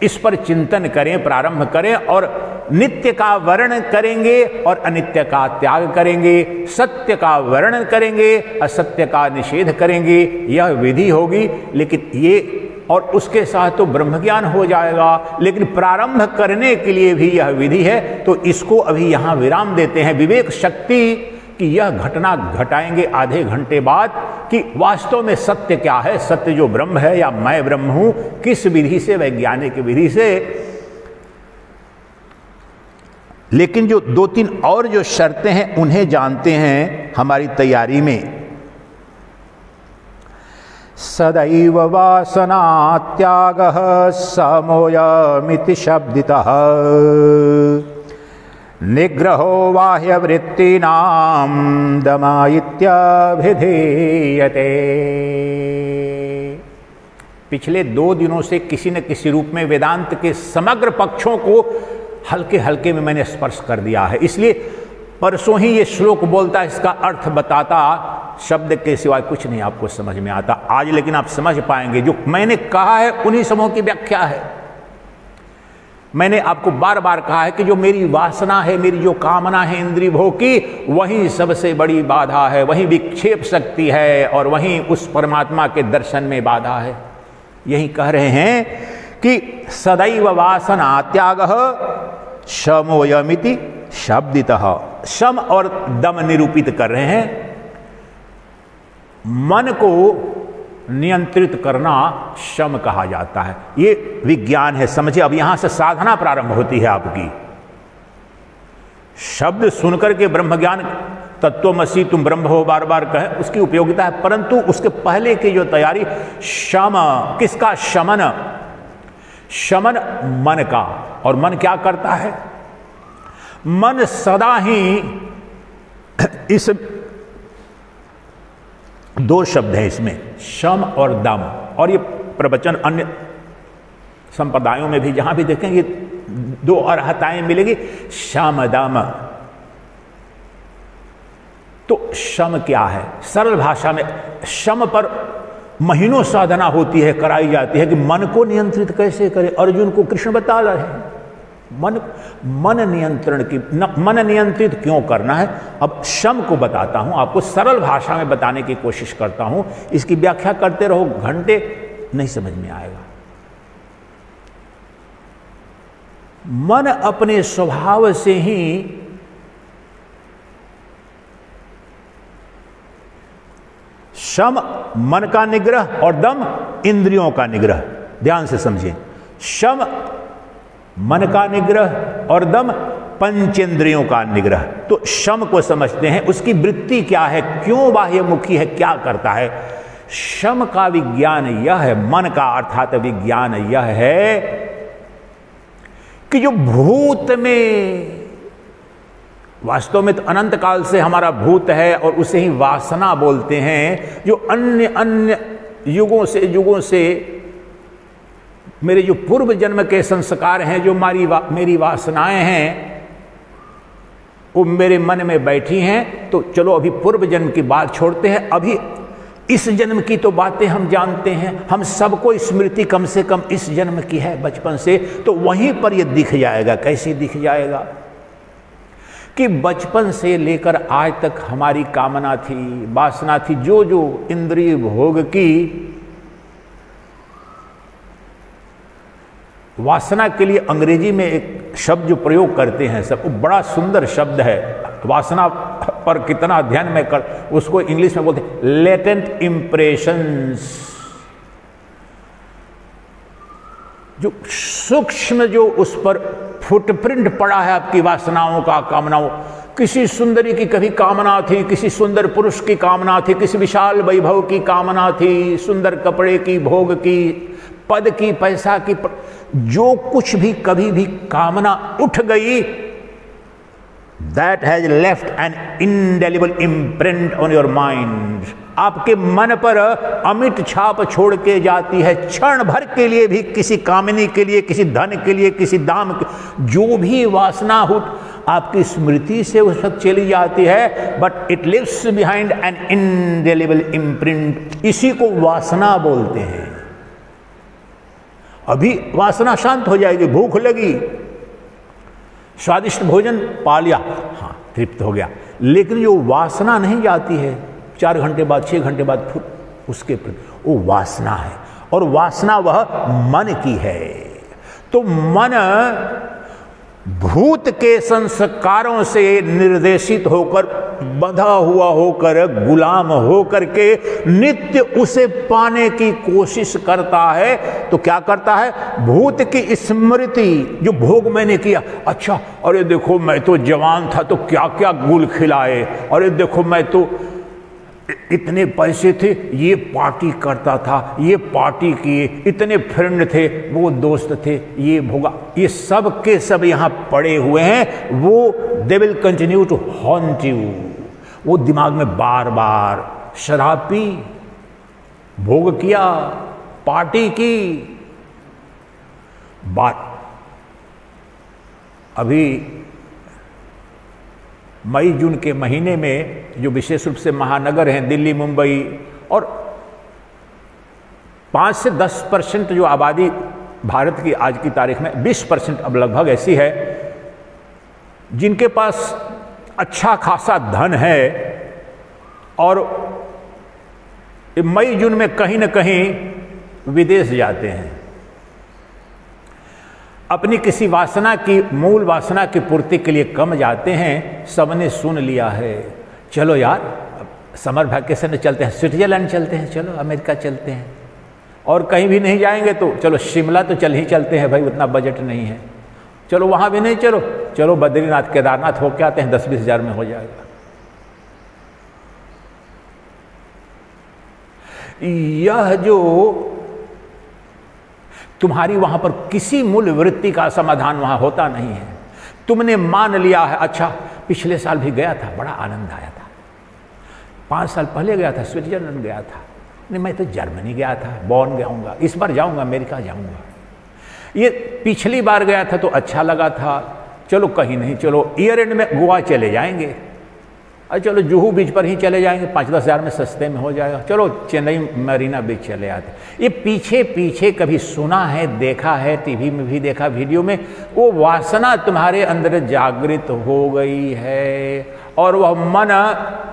इस पर चिंतन करें, प्रारंभ करें और नित्य का वर्णन करेंगे और अनित्य का त्याग करेंगे, सत्य का वर्णन करेंगे, असत्य का निषेध करेंगे, यह विधि होगी। लेकिन ये और उसके साथ तो ब्रह्म ज्ञान हो जाएगा, लेकिन प्रारंभ करने के लिए भी यह विधि है। तो इसको अभी यहाँ विराम देते हैं। विवेक शक्ति कि यह घटना घटाएंगे आधे घंटे बाद कि वास्तव में सत्य क्या है, सत्य जो ब्रह्म है या मैं ब्रह्म हूं, किस विधि से, वैज्ञानिक विधि से। लेकिन जो दो तीन और जो शर्तें हैं उन्हें जानते हैं हमारी तैयारी में। सदैव वासना त्यागः समोयमिति शब्दितः निग्रहो बाह्य वृत्तीनां दमा इत्याभिधीयते। पिछले 2 दिनों से किसी न किसी रूप में वेदांत के समग्र पक्षों को हल्के हल्के में मैंने स्पर्श कर दिया है, इसलिए परसों ही ये श्लोक बोलता, इसका अर्थ बताता, शब्द के सिवाय कुछ नहीं आपको समझ में आता। आज लेकिन आप समझ पाएंगे, जो मैंने कहा है उन्हीं समूह की व्याख्या है। मैंने आपको बार बार कहा है कि जो मेरी वासना है, मेरी जो कामना है इंद्रिय भोग की, वही सबसे बड़ी बाधा है, वही विक्षेप शक्ति है और वही उस परमात्मा के दर्शन में बाधा है। यही कह रहे हैं कि सदैव वासना त्यागः शमोयमिति शब्दितः। शम और दम निरूपित कर रहे हैं। मन को नियंत्रित करना शम कहा जाता है, ये विज्ञान है, समझिए। अब यहां से साधना प्रारंभ होती है आपकी। शब्द सुनकर के ब्रह्म ज्ञान, तत्वमसि तुम ब्रह्म हो बार बार कहे, उसकी उपयोगिता है, परंतु उसके पहले की जो तैयारी, शम, किसका शमन? शमन मन का। और मन क्या करता है? मन सदा ही इस 2 शब्द हैं इसमें, शम और दम, और ये प्रवचन अन्य संप्रदायों में भी जहां भी देखेंगे 2 अर्हताएं मिलेगी, शम दम। तो शम क्या है? सरल भाषा में शम पर महीनों साधना होती है, कराई जाती है कि मन को नियंत्रित कैसे करें। अर्जुन को कृष्ण बता रहे हैं मन नियंत्रण की, मन नियंत्रित क्यों करना है। अब शम को बताता हूं, आपको सरल भाषा में बताने की कोशिश करता हूं। इसकी व्याख्या करते रहो घंटे, नहीं समझ में आएगा। मन अपने स्वभाव से ही शम मन का निग्रह और दम इंद्रियों का निग्रह। ध्यान से समझिए, शम मन का निग्रह और दम पंचेंद्रियों का निग्रह। तो शम को समझते हैं, उसकी वृत्ति क्या है, क्यों बाह्यमुखी है, क्या करता है। शम का विज्ञान यह है, मन का अर्थात विज्ञान यह है कि जो भूत में, वास्तव में तो अनंत काल से हमारा भूत है और उसे ही वासना बोलते हैं, जो अन्य युगों से मेरे जो पूर्व जन्म के संस्कार हैं, जो मेरी वासनाएं हैं, वो मेरे मन में बैठी हैं। तो चलो अभी पूर्व जन्म की बात छोड़ते हैं, अभी इस जन्म की तो बातें हम जानते हैं। हम सबको स्मृति कम से कम इस जन्म की है, बचपन से। तो वहीं पर ये दिख जाएगा। कैसे दिख जाएगा? कि बचपन से लेकर आज तक हमारी कामना थी, वासना थी, जो जो इंद्रिय भोग की, वासना के लिए अंग्रेजी में एक शब्द जो प्रयोग करते हैं सब, वो बड़ा सुंदर शब्द है। वासना पर कितना अध्ययन में कर, उसको इंग्लिश में बोलते हैं लेटेंट इम्प्रेशंस। जो सूक्ष्म, जो उस पर फुटप्रिंट पड़ा है आपकी वासनाओं का, कामनाओं। किसी सुंदरी की कभी कामना थी, किसी सुंदर पुरुष की कामना थी, किसी विशाल वैभव की कामना थी, सुंदर कपड़े की, भोग की, पद की, पैसा की, जो कुछ भी कभी भी कामना उठ गई, that has left N indelible imprint on your mind. आपके मन पर अमिट छाप छोड़ के जाती है। क्षण भर के लिए भी किसी कामनी के लिए, किसी धन के लिए, किसी दाम के, जो भी वासना हो आपकी स्मृति से उस वक्त चली जाती है, but it leaves behind an indelible imprint. इसी को वासना बोलते हैं। अभी वासना शांत हो जाएगी, भूख लगी, स्वादिष्ट भोजन पा लिया, हाँ तृप्त हो गया, लेकिन जो वासना नहीं जाती है 4 घंटे बाद, 6 घंटे बाद, फिर उसके प्रति वो वासना है। और वासना वह मन की है। तो मन भूत के संस्कारों से निर्देशित होकर, बंधा हुआ होकर, गुलाम होकर के नित्य उसे पाने की कोशिश करता है। तो क्या करता है? भूत की स्मृति, जो भोग मैंने किया, अच्छा अरे देखो मैं तो जवान था तो क्या क्या गुल खिलाए, अरे देखो मैं तो इतने पैसे थे, ये पार्टी करता था, ये पार्टी किए, इतने फ्रेंड थे, वो दोस्त थे, ये भोगा, ये सब के सब यहाँ पड़े हुए हैं। वो they will continue to haunt you. वो दिमाग में बार बार शराब पी, भोग किया, पार्टी की बात। अभी मई जून के महीने में जो विशेष रूप से महानगर हैं दिल्ली, मुंबई, और 5 से 10% जो आबादी भारत की आज की तारीख में, 20% अब लगभग ऐसी है जिनके पास अच्छा खासा धन है, और मई जून में कहीं ना कहीं विदेश जाते हैं। अपनी किसी वासना की, मूल वासना की पूर्ति के लिए कम जाते हैं। सबने सुन लिया है, चलो यार समर वैकेशन में चलते हैं, स्विट्जरलैंड चलते हैं, चलो अमेरिका चलते हैं, और कहीं भी नहीं जाएंगे तो चलो शिमला तो चल ही चलते हैं भाई, उतना बजट नहीं है, चलो वहाँ भी नहीं, चलो चलो बद्रीनाथ केदारनाथ होके आते हैं, 10-20 हज़ार में हो जाएगा। यह जो तुम्हारी वहां पर किसी मूल वृत्ति का समाधान वहां होता नहीं है। तुमने मान लिया है, अच्छा पिछले साल भी गया था, बड़ा आनंद आया था, 5 साल पहले गया था, स्विट्जरलैंड गया था, नहीं मैं तो जर्मनी गया था, बॉन जाऊंगा, इस बार जाऊंगा अमेरिका जाऊंगा, ये पिछली बार गया था तो अच्छा लगा था, चलो कहीं नहीं, चलो ईयर एंड में गोवा चले जाएंगे, और चलो जुहू बीच पर ही चले जाएंगे, 5-10 हज़ार में सस्ते में हो जाएगा, चलो चेन्नई मरीना बीच चले आते। ये पीछे पीछे कभी सुना है, देखा है, टीवी में भी देखा, वीडियो में, वो वासना तुम्हारे अंदर जागृत हो गई है, और वह मन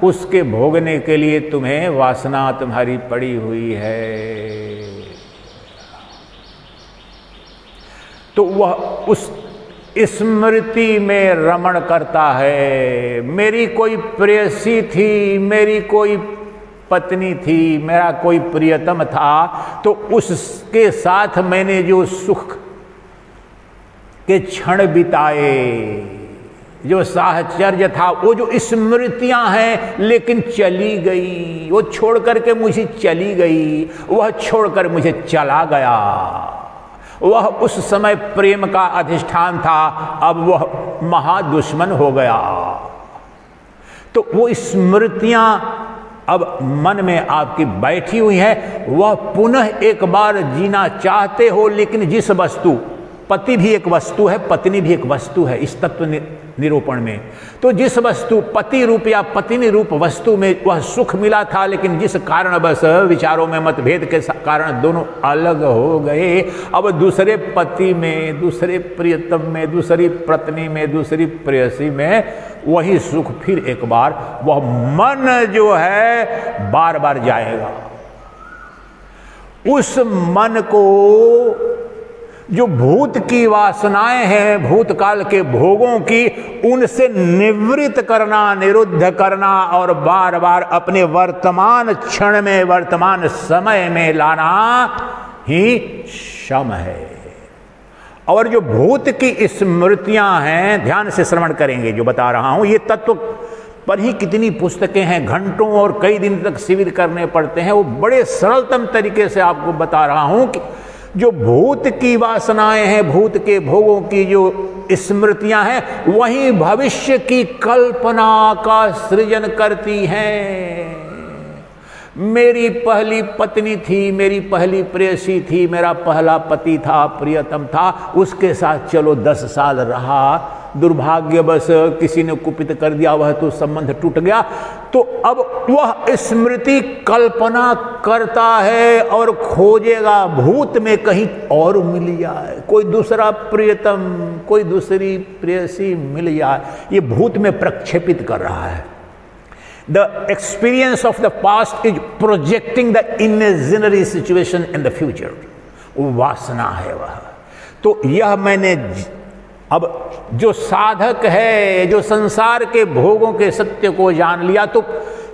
उसके भोगने के लिए तुम्हें वासना तुम्हारी पड़ी हुई है। तो वह उस स्मृति में रमण करता है। मेरी कोई प्रेयसी थी, मेरी कोई पत्नी थी, मेरा कोई प्रियतम था, तो उसके साथ मैंने जो सुख के क्षण बिताए, जो साहचर्य था, वो जो स्मृतियां हैं, लेकिन चली गई, वो छोड़ करके मुझे चली गई, वह छोड़कर मुझे चला गया। वह उस समय प्रेम का अधिष्ठान था, अब वह महादुश्मन हो गया। तो वो स्मृतियां अब मन में आपकी बैठी हुई है, वह पुनः एक बार जीना चाहते हो, लेकिन जिस वस्तु, पति भी एक वस्तु है, पत्नी भी एक वस्तु है इस तत्व निरूपण में, तो जिस वस्तु, पति रूप या पत्नी रूप वस्तु में वह सुख मिला था, लेकिन जिस कारण बस विचारों में मतभेद के कारण दोनों अलग हो गए, अब दूसरे पति में, दूसरे प्रियतम में, दूसरी पत्नी में, दूसरी प्रेयसी में वही सुख फिर एक बार वह मन जो है बार बार जाएगा। उस मन को जो भूत की वासनाएं हैं, भूतकाल के भोगों की, उनसे निवृत्त करना, निरुद्ध करना और बार बार अपने वर्तमान क्षण में, वर्तमान समय में लाना ही शम है। और जो भूत की स्मृतियां हैं, ध्यान से श्रवण करेंगे जो बता रहा हूं, ये तत्व पर ही कितनी पुस्तकें हैं, घंटों और कई दिन तक शिविर करने पड़ते हैं। वो बड़े सरलतम तरीके से आपको बता रहा हूं कि जो भूत की वासनाएं हैं, भूत के भोगों की जो स्मृतियां हैं, वही भविष्य की कल्पना का सृजन करती हैं। मेरी पहली पत्नी थी, मेरी पहली प्रेयसी थी, मेरा पहला पति था, प्रियतम था, उसके साथ चलो 10 साल रहा, दुर्भाग्यवश किसी ने कुपित कर दिया, वह तो संबंध टूट गया। तो अब वह स्मृति कल्पना करता है और खोजेगा भूत में कहीं और मिल जाए, कोई दूसरा प्रियतम, कोई दूसरी प्रेयसी मिल जाए। ये भूत में प्रक्षेपित कर रहा है। The experience of the past is projecting the imaginary situation in the future. वो वासना है वह। तो यह मैंने अब जो साधक है, जो संसार के भोगों के सत्य को जान लिया, तो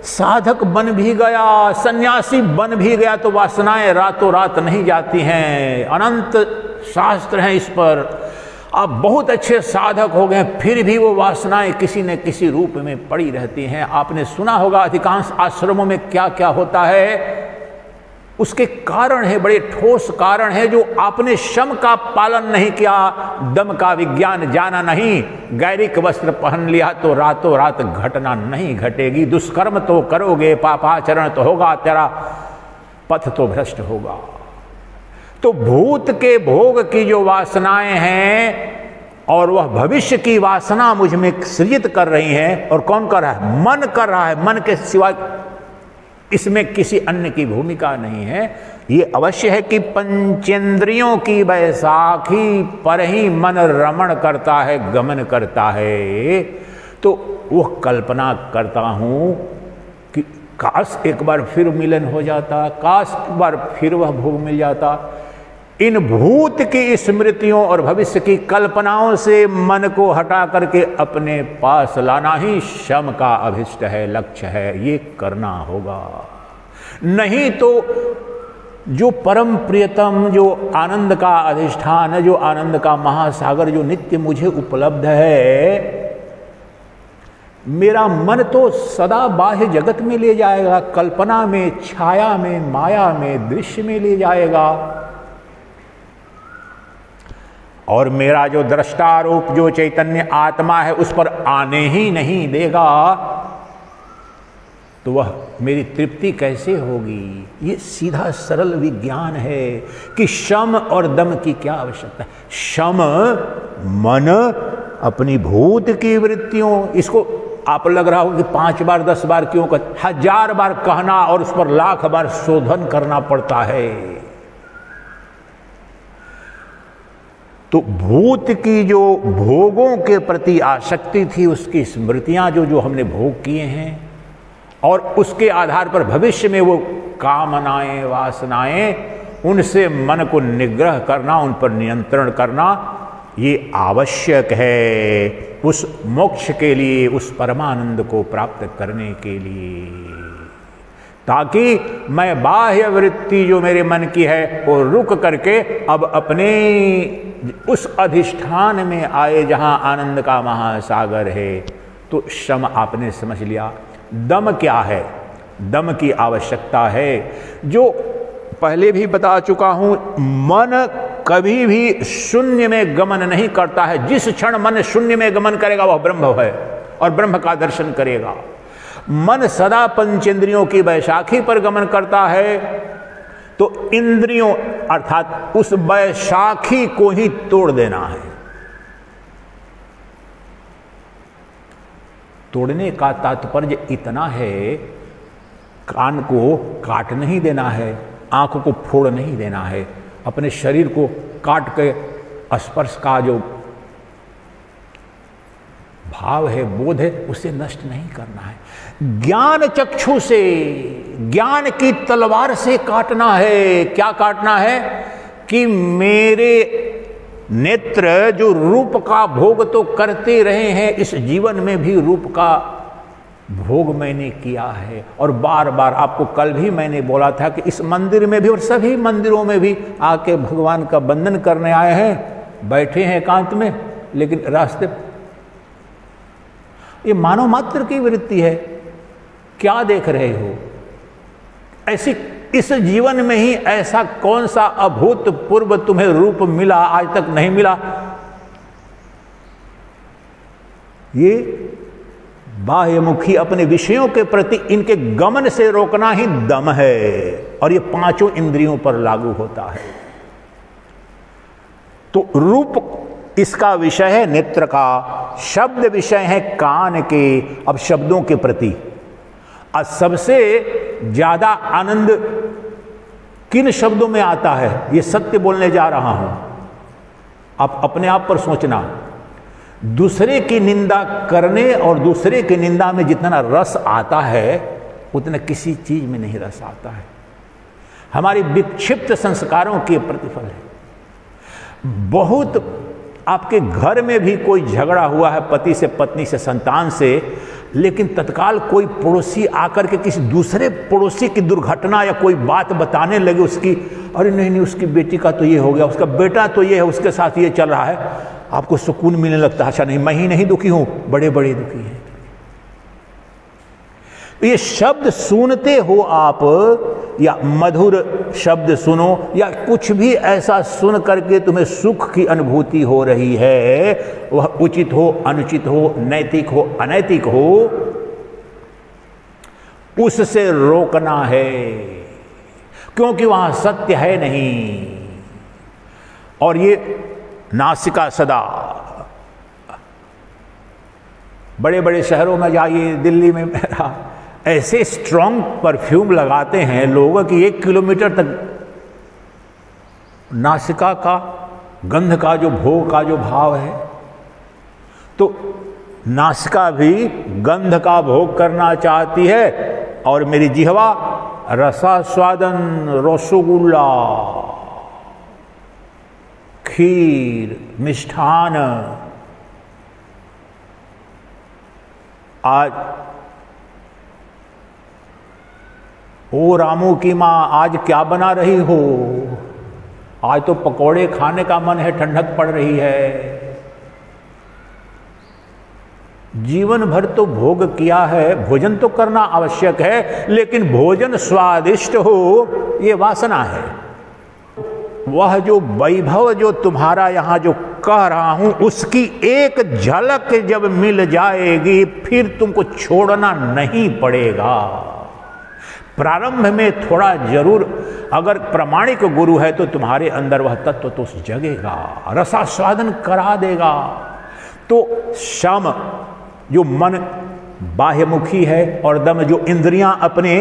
साधक बन भी गया, सन्यासी बन भी गया, तो वासनाएं रातों रात नहीं जाती हैं। अनंत शास्त्र हैं इस पर। आप बहुत अच्छे साधक हो गए, फिर भी वो वासनाएं किसी न किसी रूप में पड़ी रहती हैं। आपने सुना होगा अधिकांश आश्रमों में क्या क्या होता है। उसके कारण है, बड़े ठोस कारण है। जो आपने शम का पालन नहीं किया, दम का विज्ञान जाना नहीं, गैरिक वस्त्र पहन लिया, तो रातों रात घटना नहीं घटेगी। दुष्कर्म तो करोगे, पापाचरण तो होगा, तेरा पथ तो भ्रष्ट होगा। तो भूत के भोग की जो वासनाएं हैं और वह भविष्य की वासना मुझ में सृजित कर रही हैं, और कौन कर रहा है? मन कर रहा है। मन के सिवा इसमें किसी अन्य की भूमिका नहीं है। ये अवश्य है कि पंचेंद्रियों की बैसाखी पर ही मन रमण करता है, गमन करता है। तो वह कल्पना करता हूं कि काश एक बार फिर मिलन हो जाता, काश एक बार फिर वह भोग मिल जाता। इन भूत की स्मृतियों और भविष्य की कल्पनाओं से मन को हटा करके अपने पास लाना ही शम का अभिष्ट है, लक्ष्य है। ये करना होगा। नहीं तो जो परम प्रियतम, जो आनंद का अधिष्ठान है, जो आनंद का महासागर, जो नित्य मुझे उपलब्ध है, मेरा मन तो सदा बाह्य जगत में ले जाएगा, कल्पना में, छाया में, माया में, दृश्य में ले जाएगा। और मेरा जो दृष्टारूप, जो चैतन्य आत्मा है, उस पर आने ही नहीं देगा। तो वह मेरी तृप्ति कैसे होगी? ये सीधा सरल विज्ञान है कि शम और दम की क्या आवश्यकता है। शम मन अपनी भूत की वृत्तियों, इसको आप लग रहा हो कि 5 बार 10 बार क्यों, 1000 बार कहना और उस पर लाख बार शोधन करना पड़ता है। तो भूत की जो भोगों के प्रति आसक्ति थी, उसकी स्मृतियां जो हमने भोग किए हैं, और उसके आधार पर भविष्य में वो कामनाएं, वासनाएं, उनसे मन को निग्रह करना, उन पर नियंत्रण करना, ये आवश्यक है उस मोक्ष के लिए, उस परमानंद को प्राप्त करने के लिए। ताकि मैं बाह्य वृत्ति जो मेरे मन की है वो रुक करके अब अपने उस अधिष्ठान में आए जहां आनंद का महासागर है। तो शम आपने समझ लिया। दम क्या है? दम की आवश्यकता है, जो पहले भी बता चुका हूं। मन कभी भी शून्य में गमन नहीं करता है। जिस क्षण मन शून्य में गमन करेगा वह ब्रह्म है और ब्रह्म का दर्शन करेगा। मन सदा पंचेंद्रियों की बैसाखी पर गमन करता है, तो इंद्रियों अर्थात उस बैसाखी को ही तोड़ देना है। तोड़ने का तात्पर्य इतना है, कान को काट नहीं देना है, आंखों को फोड़ नहीं देना है, अपने शरीर को काट के स्पर्श का जो भाव है, बोध है, उसे नष्ट नहीं करना है। ज्ञान चक्षु से, ज्ञान की तलवार से काटना है। क्या काटना है? कि मेरे नेत्र जो रूप का भोग तो करते रहे हैं, इस जीवन में भी रूप का भोग मैंने किया है। और बार बार आपको कल भी मैंने बोला था कि इस मंदिर में भी और सभी मंदिरों में भी आके भगवान का वंदन करने आए हैं, बैठे हैं एकांत में, लेकिन रास्ते ये मानव मात्र की वृत्ति है। क्या देख रहे हो? ऐसी इस जीवन में ही ऐसा कौन सा अभूतपूर्व तुम्हें रूप मिला, आज तक नहीं मिला? ये बाह्यमुखी अपने विषयों के प्रति इनके गमन से रोकना ही दम है, और ये पांचों इंद्रियों पर लागू होता है। तो रूप इसका विषय है नेत्र का, शब्द विषय है कान के। अब शब्दों के प्रति आज सबसे ज्यादा आनंद किन शब्दों में आता है? ये सत्य बोलने जा रहा हूं, आप अपने आप पर सोचना। दूसरे की निंदा करने और दूसरे की निंदा में जितना रस आता है उतना किसी चीज में नहीं रस आता है। हमारी विक्षिप्त संस्कारों के प्रतिफल है। बहुत आपके घर में भी कोई झगड़ा हुआ है, पति से, पत्नी से, संतान से, लेकिन तत्काल कोई पड़ोसी आकर के किसी दूसरे पड़ोसी की दुर्घटना या कोई बात बताने लगे उसकी, अरे नहीं उसकी बेटी का तो ये हो गया, उसका बेटा तो ये है, उसके साथ ये चल रहा है, आपको सुकून मिलने लगता है। अच्छा मैं ही नहीं दुखी हूं, बड़े बड़े दुखी हैं। ये शब्द सुनते हो आप, या मधुर शब्द सुनो, या कुछ भी ऐसा सुन करके तुम्हें सुख की अनुभूति हो रही है, वह उचित हो, अनुचित हो, नैतिक हो, अनैतिक हो, उससे रोकना है, क्योंकि वहां सत्य है नहीं। और ये नासिका सदा, बड़े बड़े शहरों में जाइए, दिल्ली में ऐसे स्ट्रॉन्ग परफ्यूम लगाते हैं लोग कि 1 किलोमीटर तक नासिका का गंध का जो भोग का जो भाव है, तो नासिका भी गंध का भोग करना चाहती है, और मेरी जिह्वा रसास्वादन, रसगुल्ला, खीर, मिष्ठान। आज ओ रामू की माँ आज क्या बना रही हो? आज तो पकोड़े खाने का मन है, ठंडक पड़ रही है। जीवन भर तो भोग किया है, भोजन तो करना आवश्यक है, लेकिन भोजन स्वादिष्ट हो ये वासना है। वह जो वैभव जो तुम्हारा यहां जो कह रहा हूं, उसकी एक झलक जब मिल जाएगी फिर तुमको छोड़ना नहीं पड़ेगा। प्रारंभ में थोड़ा जरूर, अगर प्रामाणिक गुरु है तो तुम्हारे अंदर वह तत्व तो जगेगा, रसास्वादन करा देगा। तो शम जो मन बाह्यमुखी है, और दम जो इंद्रियां अपने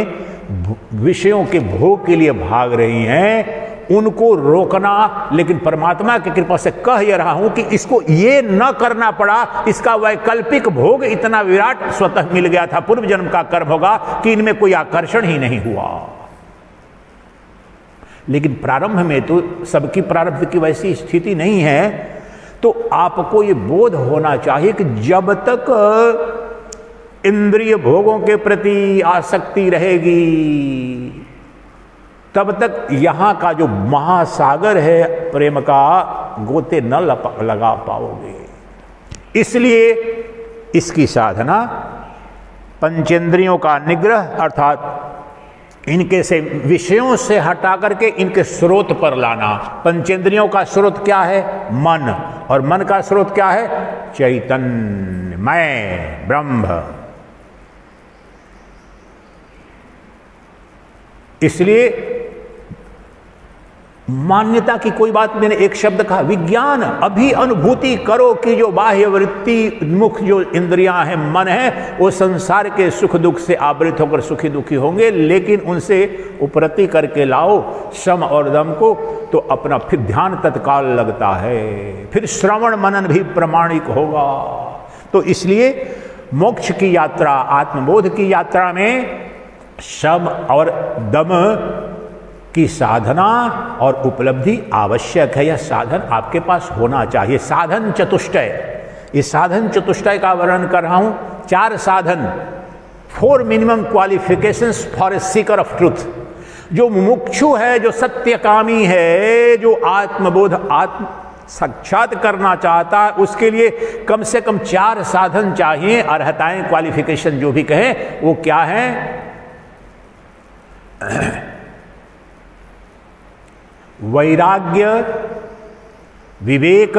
विषयों के भोग के लिए भाग रही हैं, उनको रोकना। लेकिन परमात्मा की कृपा से कह ये रहा हूं कि इसको ये न करना पड़ा, इसका वैकल्पिक भोग इतना विराट स्वतः मिल गया था, पूर्व जन्म का कर्म होगा कि इनमें कोई आकर्षण ही नहीं हुआ। लेकिन प्रारंभ में तो सबकी प्रारब्ध की वैसी स्थिति नहीं है। तो आपको ये बोध होना चाहिए कि जब तक इंद्रिय भोगों के प्रति आसक्ति रहेगी, तब तक यहां का जो महासागर है प्रेम का, गोते न लगा पाओगे। इसलिए इसकी साधना पंचेंद्रियों का निग्रह, अर्थात इनके से विषयों से हटा करके इनके स्रोत पर लाना। पंचेंद्रियों का स्रोत क्या है? मन। और मन का स्रोत क्या है? चैतन्य, मैं, ब्रह्म। इसलिए मान्यता की कोई बात, मैंने एक शब्द कहा, विज्ञान। अभी अनुभूति करो कि जो बाह्य वृत्ति मुख जो इंद्रियां हैं, मन है, वो संसार के सुख दुख से आवृत होकर सुखी दुखी होंगे, लेकिन उनसे उपरति करके लाओ शम और दम को, तो अपना फिर ध्यान तत्काल लगता है, फिर श्रवण मनन भी प्रमाणिक होगा। तो इसलिए मोक्ष की यात्रा, आत्मबोध की यात्रा में शम और दम कि साधना और उपलब्धि आवश्यक है। यह साधन आपके पास होना चाहिए। साधन चतुष्टय, इस साधन चतुष्टय का वर्णन कर रहा हूं। 4 साधन, 4 minimum qualifications for a Sikar of truth. जो मुमुक्षु है, जो सत्यकामी है, जो आत्मबोध आत्म साक्षात करना चाहता है, उसके लिए कम से कम 4 साधन चाहिए। अर्हताएं, क्वालिफिकेशन जो भी कहें, वो क्या है? वैराग्य, विवेक,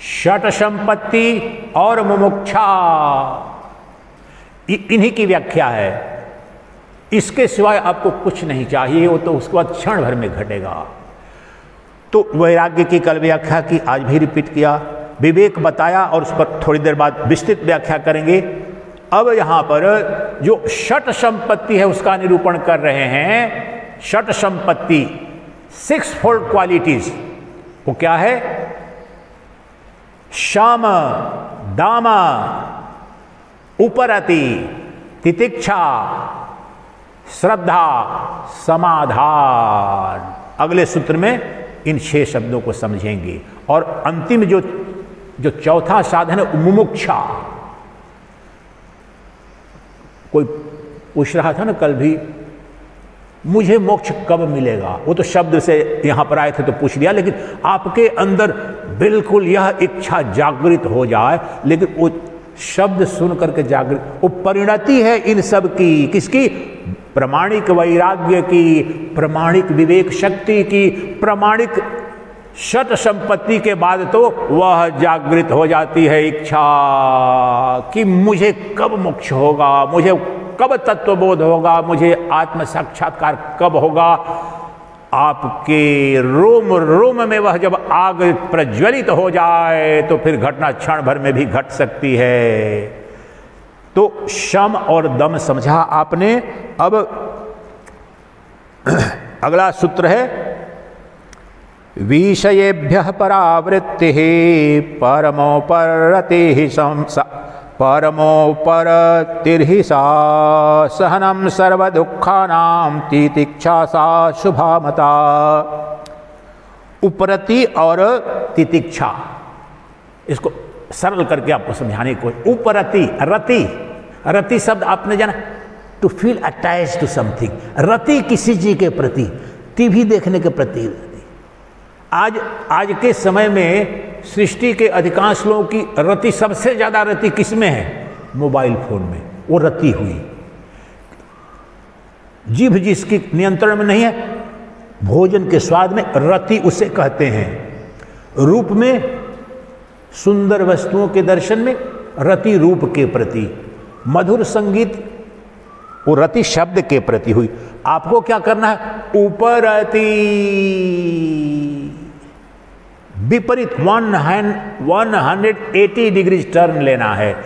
षट संपत्ति और मुमुक्षा। इन्हीं की व्याख्या है। इसके सिवाय आपको कुछ नहीं चाहिए, वो तो उसके बाद क्षण भर में घटेगा। तो वैराग्य की कल व्याख्या की, आज भी रिपीट किया। विवेक बताया और उस पर थोड़ी देर बाद विस्तृत व्याख्या करेंगे। अब यहां पर जो षट संपत्ति है उसका निरूपण कर रहे हैं। षट संपत्ति, 6 फोल्ड क्वालिटीज, वो क्या है? शम, दाम, उपरति, तितिक्षा, श्रद्धा, समाधान। अगले सूत्र में इन 6 शब्दों को समझेंगे। और अंतिम जो चौथा साधन है, मुमुक्षा। कोई पूछ रहा था ना कल भी, मुझे मोक्ष कब मिलेगा? वो तो शब्द से यहां पर आए थे तो पूछ लिया, लेकिन आपके अंदर बिल्कुल यह इच्छा जागृत हो जाए। लेकिन वो शब्द सुन करके जागृत, वो परिणति है इन सब की। किसकी? प्रमाणिक वैराग्य की, प्रमाणिक विवेक शक्ति की, प्रमाणिक षट संपत्ति के बाद तो वह जागृत हो जाती है इच्छा कि मुझे कब मोक्ष होगा, मुझे कब तत्वबोध होगा, मुझे आत्म साक्षात्कार कब होगा। आपके रोम रोम में वह जब आग प्रज्वलित हो जाए तो फिर घटना क्षण भर में भी घट सकती है। तो शम और दम समझा आपने। अब अगला सूत्र है विषयेभ्यः परावृत्ति परमोपरतिः परमोपरतिर्हि सा सहनम सर्वदुःखानां तितिक्षा सा शुभा मता। उपरति और तितिक्षा, इसको सरल करके आपको समझाने की कोशिश। उपरति, रति, रति शब्द आपने जाना, to feel attached to something. रति किसी चीज के प्रति, टीवी देखने के प्रति। आज के समय में सृष्टि के अधिकांश लोगों की रति, सबसे ज्यादा रति किसमें है? मोबाइल फोन में। वो रति हुई। जीभ जिसकी नियंत्रण में नहीं है, भोजन के स्वाद में रति उसे कहते हैं। रूप में, सुंदर वस्तुओं के दर्शन में रति रूप के प्रति। मधुर संगीत, वो रति शब्द के प्रति हुई। आपको क्या करना है? उपरति, विपरीत 180 डिग्री टर्न लेना है।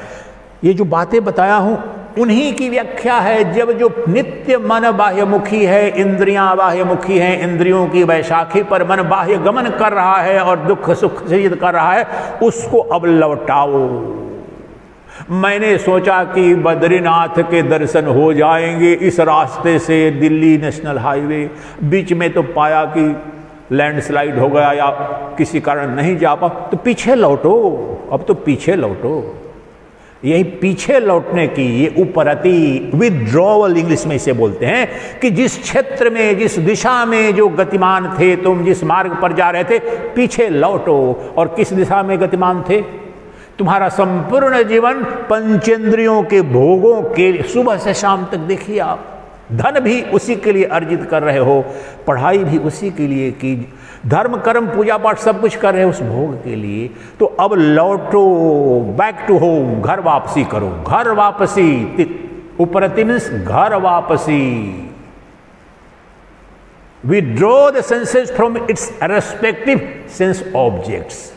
ये जो बातें बताया हूं उन्हीं की व्याख्या है। जब जो नित्य मन बाह्यमुखी है, इंद्रियां बाह्यमुखी हैं, इंद्रियों की वैशाखी पर मन बाह्य गमन कर रहा है और दुख सुख सहित कर रहा है, उसको अब लौटाओ। मैंने सोचा कि बद्रीनाथ के दर्शन हो जाएंगे इस रास्ते से, दिल्ली नेशनल हाईवे। बीच में तो पाया कि लैंडस्लाइड हो गया या किसी कारण नहीं जा पा, तो पीछे लौटो। अब तो पीछे लौटो। यही पीछे लौटने की, ये उपरति, विथड्रॉवल इंग्लिश में इसे बोलते हैं, कि जिस क्षेत्र में, जिस दिशा में जो गतिमान थे, तुम जिस मार्ग पर जा रहे थे, पीछे लौटो। और किस दिशा में गतिमान थे? तुम्हारा संपूर्ण जीवन पंचेंद्रियों के भोगों के, सुबह से शाम तक देखिए आप, धन भी उसी के लिए अर्जित कर रहे हो, पढ़ाई भी उसी के लिए की, धर्म कर्म पूजा पाठ सब कुछ कर रहे हो उस भोग के लिए। तो अब लौटो, बैक टू होम, घर वापसी करो। घर वापसी, उपरति मीन्स घर वापसी। Withdraw the senses from its respective sense objects.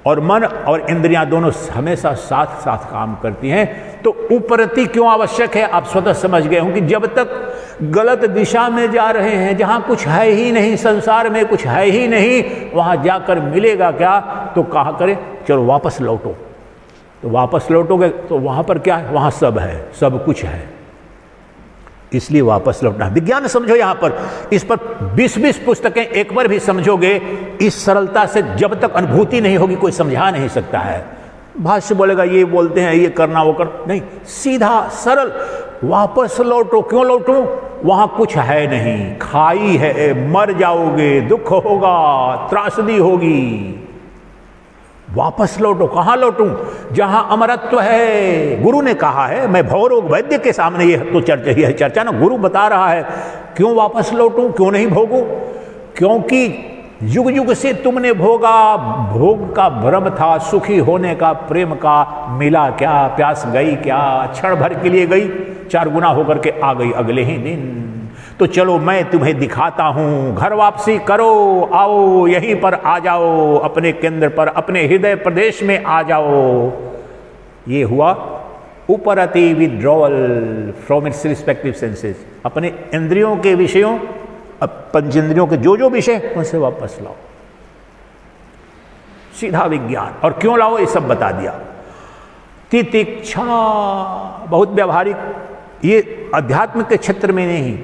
और मन और इंद्रियां दोनों हमेशा साथ साथ काम करती हैं। तो उपरति क्यों आवश्यक है आप स्वतः समझ गए हों कि जब तक गलत दिशा में जा रहे हैं, जहां कुछ है ही नहीं, संसार में कुछ है ही नहीं, वहां जाकर मिलेगा क्या? तो कहा करें चलो वापस लौटो। तो वापस लौटोगे तो वहां पर क्या है? वहां सब है, सब कुछ है। इसलिए वापस लौटना। विज्ञान समझो यहां पर, इस पर 20-20 पुस्तकें एक बार भी समझोगे, इस सरलता से जब तक अनुभूति नहीं होगी कोई समझा नहीं सकता है। भाष्य बोलेगा ये बोलते हैं ये करना वो कर, नहीं, सीधा सरल, वापस लौटो। क्यों लौटो? वहां कुछ है नहीं, खाई है, मर जाओगे, दुख होगा, त्रासदी होगी। वापस लौटो। कहां लौटूं? जहां अमरत्व है। गुरु ने कहा है, मैं भवरोग वैद्य के सामने ये तो चर्चा ना, गुरु बता रहा है क्यों वापस लौटूं, क्यों नहीं भोगूं? क्योंकि युग युग से तुमने भोगा, भोग का भ्रम था, सुखी होने का, प्रेम का, मिला क्या? प्यास गई क्या? क्षण भर के लिए गई, 4 गुना होकर के आ गई अगले ही दिन। तो चलो मैं तुम्हें दिखाता हूं, घर वापसी करो, आओ यहीं पर आ जाओ, अपने केंद्र पर, अपने हृदय प्रदेश में आ जाओ। ये हुआ उपरति withdrawal from its respective senses. अपने इंद्रियों के विषयों, पंचेंद्रियों के जो जो विषय उनसे वापस लाओ। सीधा विज्ञान। और क्यों लाओ ये सब बता दिया। तितिक्षा बहुत व्यावहारिक, ये अध्यात्म के क्षेत्र में नहीं,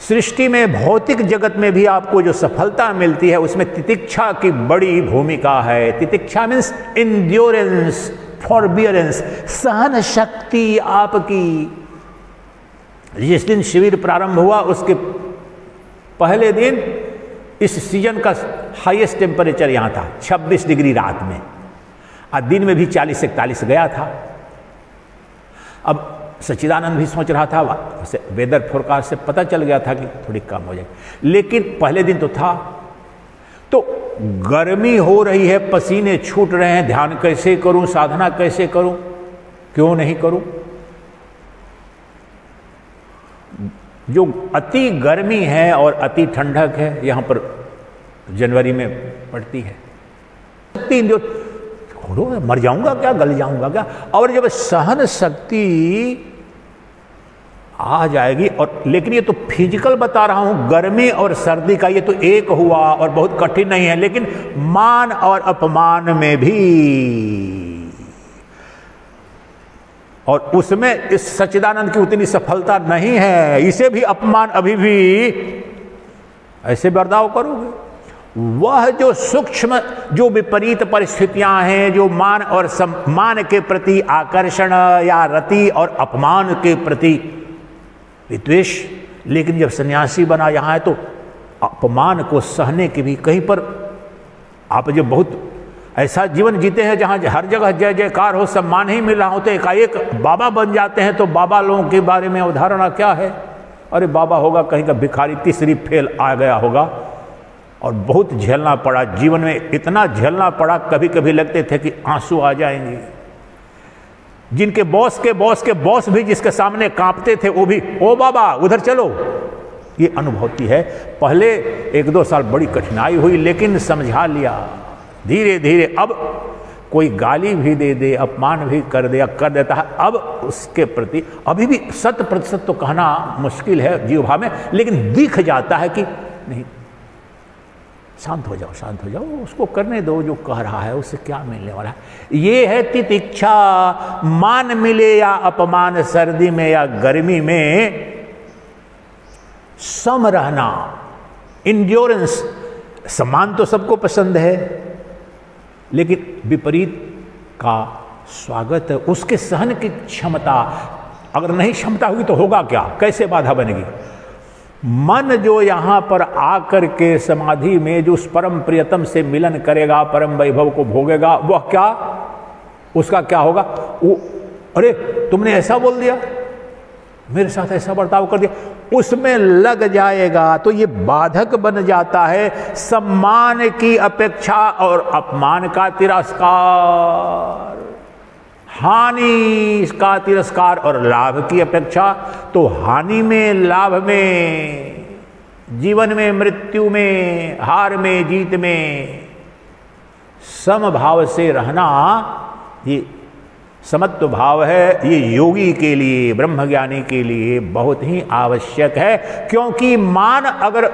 सृष्टि में, भौतिक जगत में भी आपको जो सफलता मिलती है उसमें तितिक्षा की बड़ी भूमिका है। तितिक्षा मीन्स इंड्योरेंस, फॉरबियरेंस, सहन शक्ति आपकी। जिस दिन शिविर प्रारंभ हुआ उसके पहले दिन इस सीजन का हाईएस्ट टेम्परेचर यहां था 26 डिग्री रात में, और दिन में भी 40-41 गया था। अब सच्चिदानंद भी सोच रहा था, वेदर फोरकास्ट से पता चल गया था कि थोड़ी कम हो जाएगी, लेकिन पहले दिन तो था। तो गर्मी हो रही है, पसीने छूट रहे हैं, ध्यान कैसे करूं, साधना कैसे करूं, क्यों नहीं करूं? जो अति गर्मी है और अति ठंडक है यहां पर जनवरी में पड़ती है, जो मर जाऊंगा क्या, गल जाऊंगा क्या? और जब सहन शक्ति आ जाएगी, और लेकिन ये तो फिजिकल बता रहा हूं, गर्मी और सर्दी का ये तो एक हुआ और बहुत कठिन नहीं है, लेकिन मान और अपमान में भी, और उसमें इस सच्चिदानंद की उतनी सफलता नहीं है, इसे भी अपमान अभी भी ऐसे बर्ताव करोगे। वह जो सूक्ष्म, जो विपरीत परिस्थितियां हैं, जो मान और सम्मान के प्रति आकर्षण या रति और अपमान के प्रति विद्वेष, लेकिन जब सन्यासी बना यहां है तो अपमान को सहने की भी, कहीं पर आप जब बहुत ऐसा जीवन जीते हैं जहां हर जगह जय जयकार हो, सम्मान ही मिल रहा हो, तो एकाएक बाबा बन जाते हैं, तो बाबा लोगों के बारे में अवधारणा क्या है? अरे बाबा होगा कहीं का भिखारी, तीसरी फेल आ गया होगा। और बहुत झेलना पड़ा जीवन में, इतना झेलना पड़ा, कभी कभी लगते थे कि आंसू आ जाएंगे। जिनके बॉस के बॉस के बॉस भी जिसके सामने कांपते थे, वो भी ओ बाबा उधर चलो, ये अनुभूति है। पहले 1-2 साल बड़ी कठिनाई हुई, लेकिन समझा लिया धीरे धीरे। अब कोई गाली भी दे दे, अपमान भी कर देता है, अब उसके प्रति अभी भी 100% तो कहना मुश्किल है जीव भाव में, लेकिन दिख जाता है कि नहीं, शांत हो जाओ, शांत हो जाओ, उसको करने दो जो कह रहा है, उससे क्या मिलने वाला है। ये है तितिक्षा। मान मिले या अपमान, सर्दी में या गर्मी में सम रहना, इंड्योरेंस। सम्मान तो सबको पसंद है, लेकिन विपरीत का स्वागत, उसके सहन की क्षमता। अगर नहीं क्षमता हुई तो होगा क्या, कैसे बाधा बनेगी? मन जो यहां पर आकर के समाधि में जो उस परम प्रियतम से मिलन करेगा, परम वैभव को भोगेगा, वह क्या, उसका क्या होगा? वो अरे तुमने ऐसा बोल दिया, मेरे साथ ऐसा बर्ताव कर दिया, उसमें लग जाएगा। तो ये बाधक बन जाता है। सम्मान की अपेक्षा और अपमान का तिरस्कार, हानि का तिरस्कार और लाभ की अपेक्षा, तो हानि में, लाभ में, जीवन में, मृत्यु में, हार में, जीत में समभाव से रहना, ये समत्व भाव है। ये योगी के लिए, ब्रह्मज्ञानी के लिए बहुत ही आवश्यक है, क्योंकि मान अगर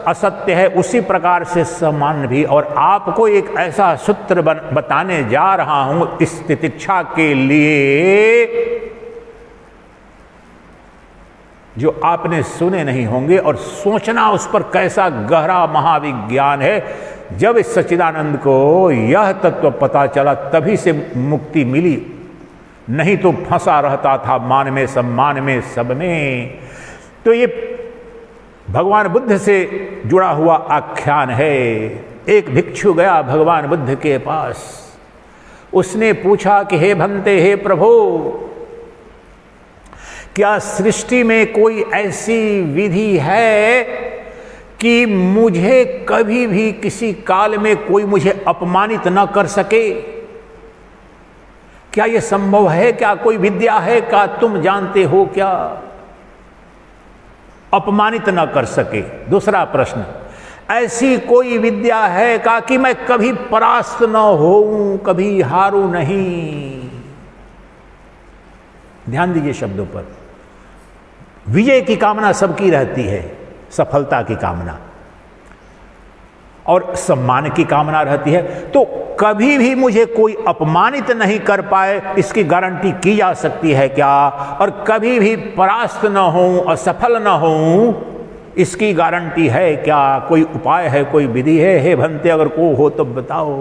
असत्य है, उसी प्रकार से सम्मान भी। और आपको एक ऐसा सूत्र बताने जा रहा हूं इस तितिक्षा के लिए, जो आपने सुने नहीं होंगे, और सोचना उस पर कैसा गहरा महाविज्ञान है। जब इस सच्चिदानंद को यह तत्व पता चला तभी से मुक्ति मिली, नहीं तो फंसा रहता था मान में, सम्मान में, सब में। तो ये भगवान बुद्ध से जुड़ा हुआ आख्यान है। एक भिक्षु गया भगवान बुद्ध के पास, उसने पूछा कि हे भंते, हे प्रभु, क्या सृष्टि में कोई ऐसी विधि है कि मुझे कभी भी किसी काल में कोई मुझे अपमानित न कर सके? क्या यह संभव है? क्या कोई विद्या है? क्या तुम जानते हो क्या? अपमानित न कर सके। दूसरा प्रश्न, ऐसी कोई विद्या है क्या कि मैं कभी परास्त न होऊं, कभी हारूं नहीं? ध्यान दीजिए शब्दों पर। विजय की कामना सबकी रहती है, सफलता की कामना और सम्मान की कामना रहती है। तो कभी भी मुझे कोई अपमानित नहीं कर पाए, इसकी गारंटी की जा सकती है क्या? और कभी भी परास्त न होऊं, असफल न होऊं, इसकी गारंटी है क्या? कोई उपाय है, कोई विधि है? हे भंते, अगर को हो तो बताओ।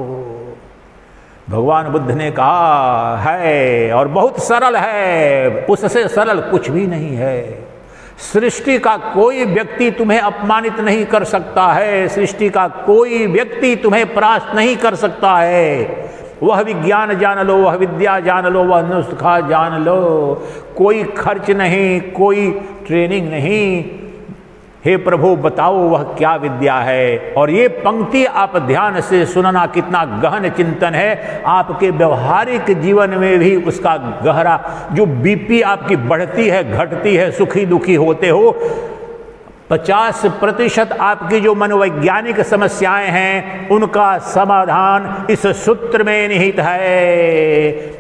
भगवान बुद्ध ने कहा है, और बहुत सरल है, उससे सरल कुछ भी नहीं है। सृष्टि का कोई व्यक्ति तुम्हें अपमानित नहीं कर सकता है, सृष्टि का कोई व्यक्ति तुम्हें परास्त नहीं कर सकता है। वह विज्ञान जान लो, वह विद्या जान लो, वह नुस्खा जान लो, कोई खर्च नहीं, कोई ट्रेनिंग नहीं। हे प्रभु बताओ वह क्या विद्या है? और ये पंक्ति आप ध्यान से सुनना, कितना गहन चिंतन है। आपके व्यवहारिक जीवन में भी उसका गहरा, जो बीपी आपकी बढ़ती है, घटती है, सुखी दुखी होते हो, 50% आपकी जो मनोवैज्ञानिक समस्याएं हैं उनका समाधान इस सूत्र में निहित है।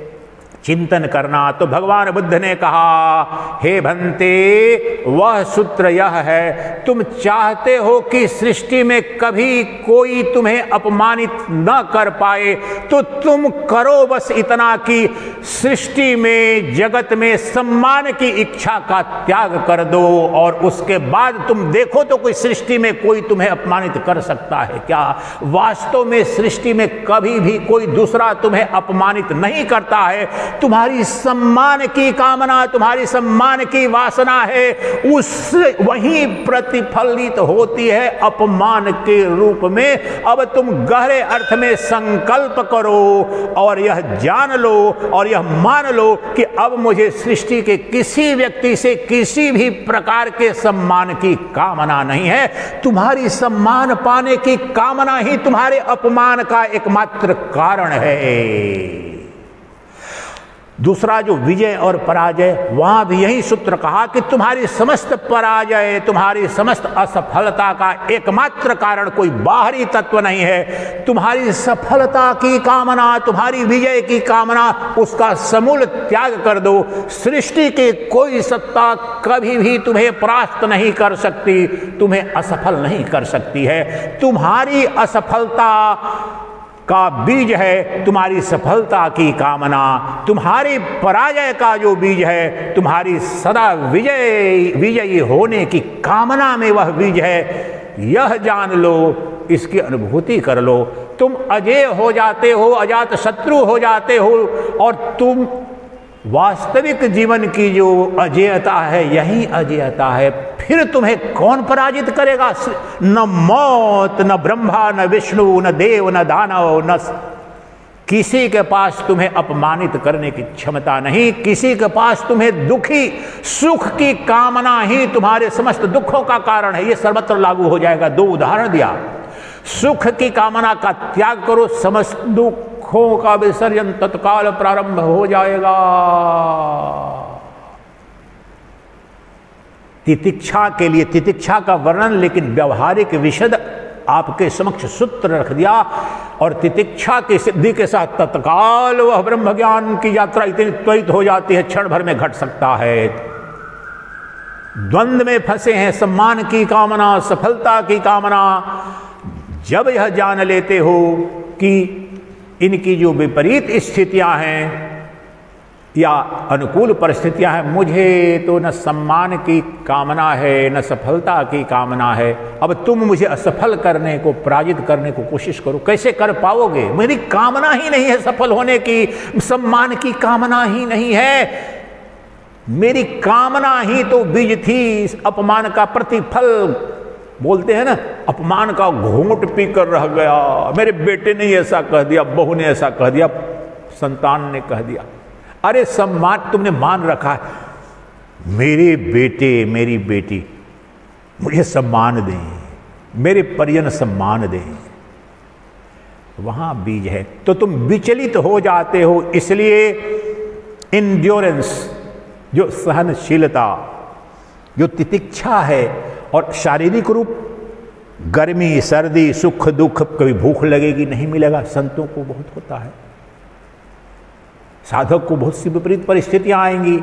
चिंतन करना। तो भगवान बुद्ध ने कहा, हे भंते, वह सूत्र यह है, तुम चाहते हो कि सृष्टि में कभी कोई तुम्हें अपमानित न कर पाए, तो तुम करो बस इतना कि सृष्टि में, जगत में सम्मान की इच्छा का त्याग कर दो, और उसके बाद तुम देखो तो कोई सृष्टि में कोई तुम्हें अपमानित कर सकता है क्या? वास्तव में सृष्टि में कभी भी कोई दूसरा तुम्हें अपमानित नहीं करता है। तुम्हारी सम्मान की कामना, तुम्हारी सम्मान की वासना है, उस वही प्रतिफलित होती है अपमान के रूप में। अब तुम गहरे अर्थ में संकल्प करो और यह जान लो और यह मान लो कि अब मुझे सृष्टि के किसी व्यक्ति से किसी भी प्रकार के सम्मान की कामना नहीं है। तुम्हारी सम्मान पाने की कामना ही तुम्हारे अपमान का एकमात्र कारण है। दूसरा जो विजय और पराजय, वहां भी यही सूत्र कहा कि तुम्हारी समस्त पराजय, तुम्हारी समस्त असफलता का एकमात्र कारण कोई बाहरी तत्व नहीं है। तुम्हारी सफलता की कामना, तुम्हारी विजय की कामना, उसका समूल त्याग कर दो। सृष्टि की कोई सत्ता कभी भी तुम्हें परास्त नहीं कर सकती, तुम्हें असफल नहीं कर सकती है। तुम्हारी असफलता का बीज है तुम्हारी सफलता की कामना, तुम्हारी पराजय का जो बीज है तुम्हारी सदा विजयी होने की कामना में वह बीज है। यह जान लो, इसकी अनुभूति कर लो। तुम अजेय हो जाते हो, अजात शत्रु हो जाते हो, और तुम वास्तविक जीवन की जो अजेयता है यही अजेयता है। फिर तुम्हें कौन पराजित करेगा? न मौत, न ब्रह्मा, न विष्णु, न देव, न दानव, न किसी के पास तुम्हें अपमानित करने की क्षमता नहीं। किसी के पास तुम्हें दुखी, सुख की कामना ही तुम्हारे समस्त दुखों का कारण है। यह सर्वत्र लागू हो जाएगा। 2 उदाहरण दिया। सुख की कामना का त्याग करो, समस्त दुखों का विसर्जन तत्काल प्रारंभ हो जाएगा। तितिक्षा के लिए तितिक्षा का वर्णन, लेकिन व्यवहारिक विशद आपके समक्ष सूत्र रख दिया। और तितिक्षा की सिद्धि के साथ तत्काल वह ब्रह्म ज्ञान की यात्रा इतनी त्वरित हो जाती है, क्षण भर में घट सकता है। द्वंद्व में फंसे हैं, सम्मान की कामना, सफलता की कामना। जब यह जान लेते हो कि इनकी जो विपरीत स्थितियां हैं, या अनुकूल परिस्थितियां हैं, मुझे तो न सम्मान की कामना है न सफलता की कामना है, अब तुम मुझे असफल करने को, पराजित करने को कोशिश करो, कैसे कर पाओगे? मेरी कामना ही नहीं है सफल होने की, सम्मान की कामना ही नहीं है, मेरी कामना ही तो बीज थी इस अपमान का प्रतिफल। बोलते हैं ना, अपमान का घूंट पीकर रह गया, मेरे बेटे ने ऐसा कह दिया, बहू ने ऐसा कह दिया, संतान ने कह दिया। अरे सम्मान तुमने मान रखा है, मेरे बेटे मेरी बेटी मुझे सम्मान दें, मेरे परिजन सम्मान दें, वहां बीज है। तो तुम विचलित हो जाते हो, इसलिए इंड्योरेंस, जो सहनशीलता, जो तितिक्षा है, और शारीरिक रूप गर्मी सर्दी सुख दुख, कभी भूख लगेगी नहीं मिलेगा, संतों को बहुत होता है, साधक को बहुत सी विपरीत परिस्थितियां आएंगी,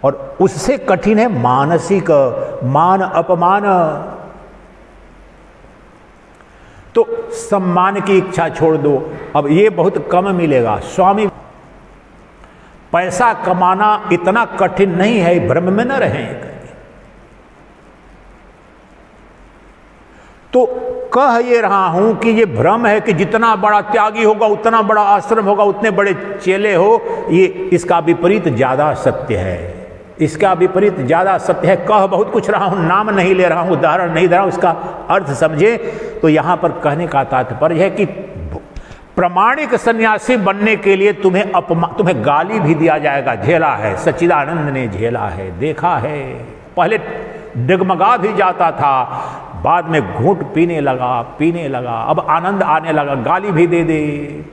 और उससे कठिन है मानसिक मान अपमान। तो सम्मान की इच्छा छोड़ दो, अब ये बहुत कम मिलेगा। स्वामी, पैसा कमाना इतना कठिन नहीं है, भ्रम में न रहें। तो कह ये रहा हूं कि ये भ्रम है कि जितना बड़ा त्यागी होगा, उतना बड़ा आश्रम होगा, उतने बड़े चेले हो, ये इसका विपरीत ज्यादा सत्य है, इसका विपरीत ज्यादा सत्य है। कह बहुत कुछ रहा हूं, नाम नहीं ले रहा हूं, उदाहरण नहीं दे रहा हूं, इसका अर्थ समझे। तो यहां पर कहने का तात्पर्य है कि प्रामाणिक सन्यासी बनने के लिए तुम्हें गाली भी दिया जाएगा, झेला है, सच्चिदानंद ने झेला है, देखा है। पहले डगमगा भी जाता था, बाद में घूंट पीने लगा, अब आनंद आने लगा, गाली भी दे दे,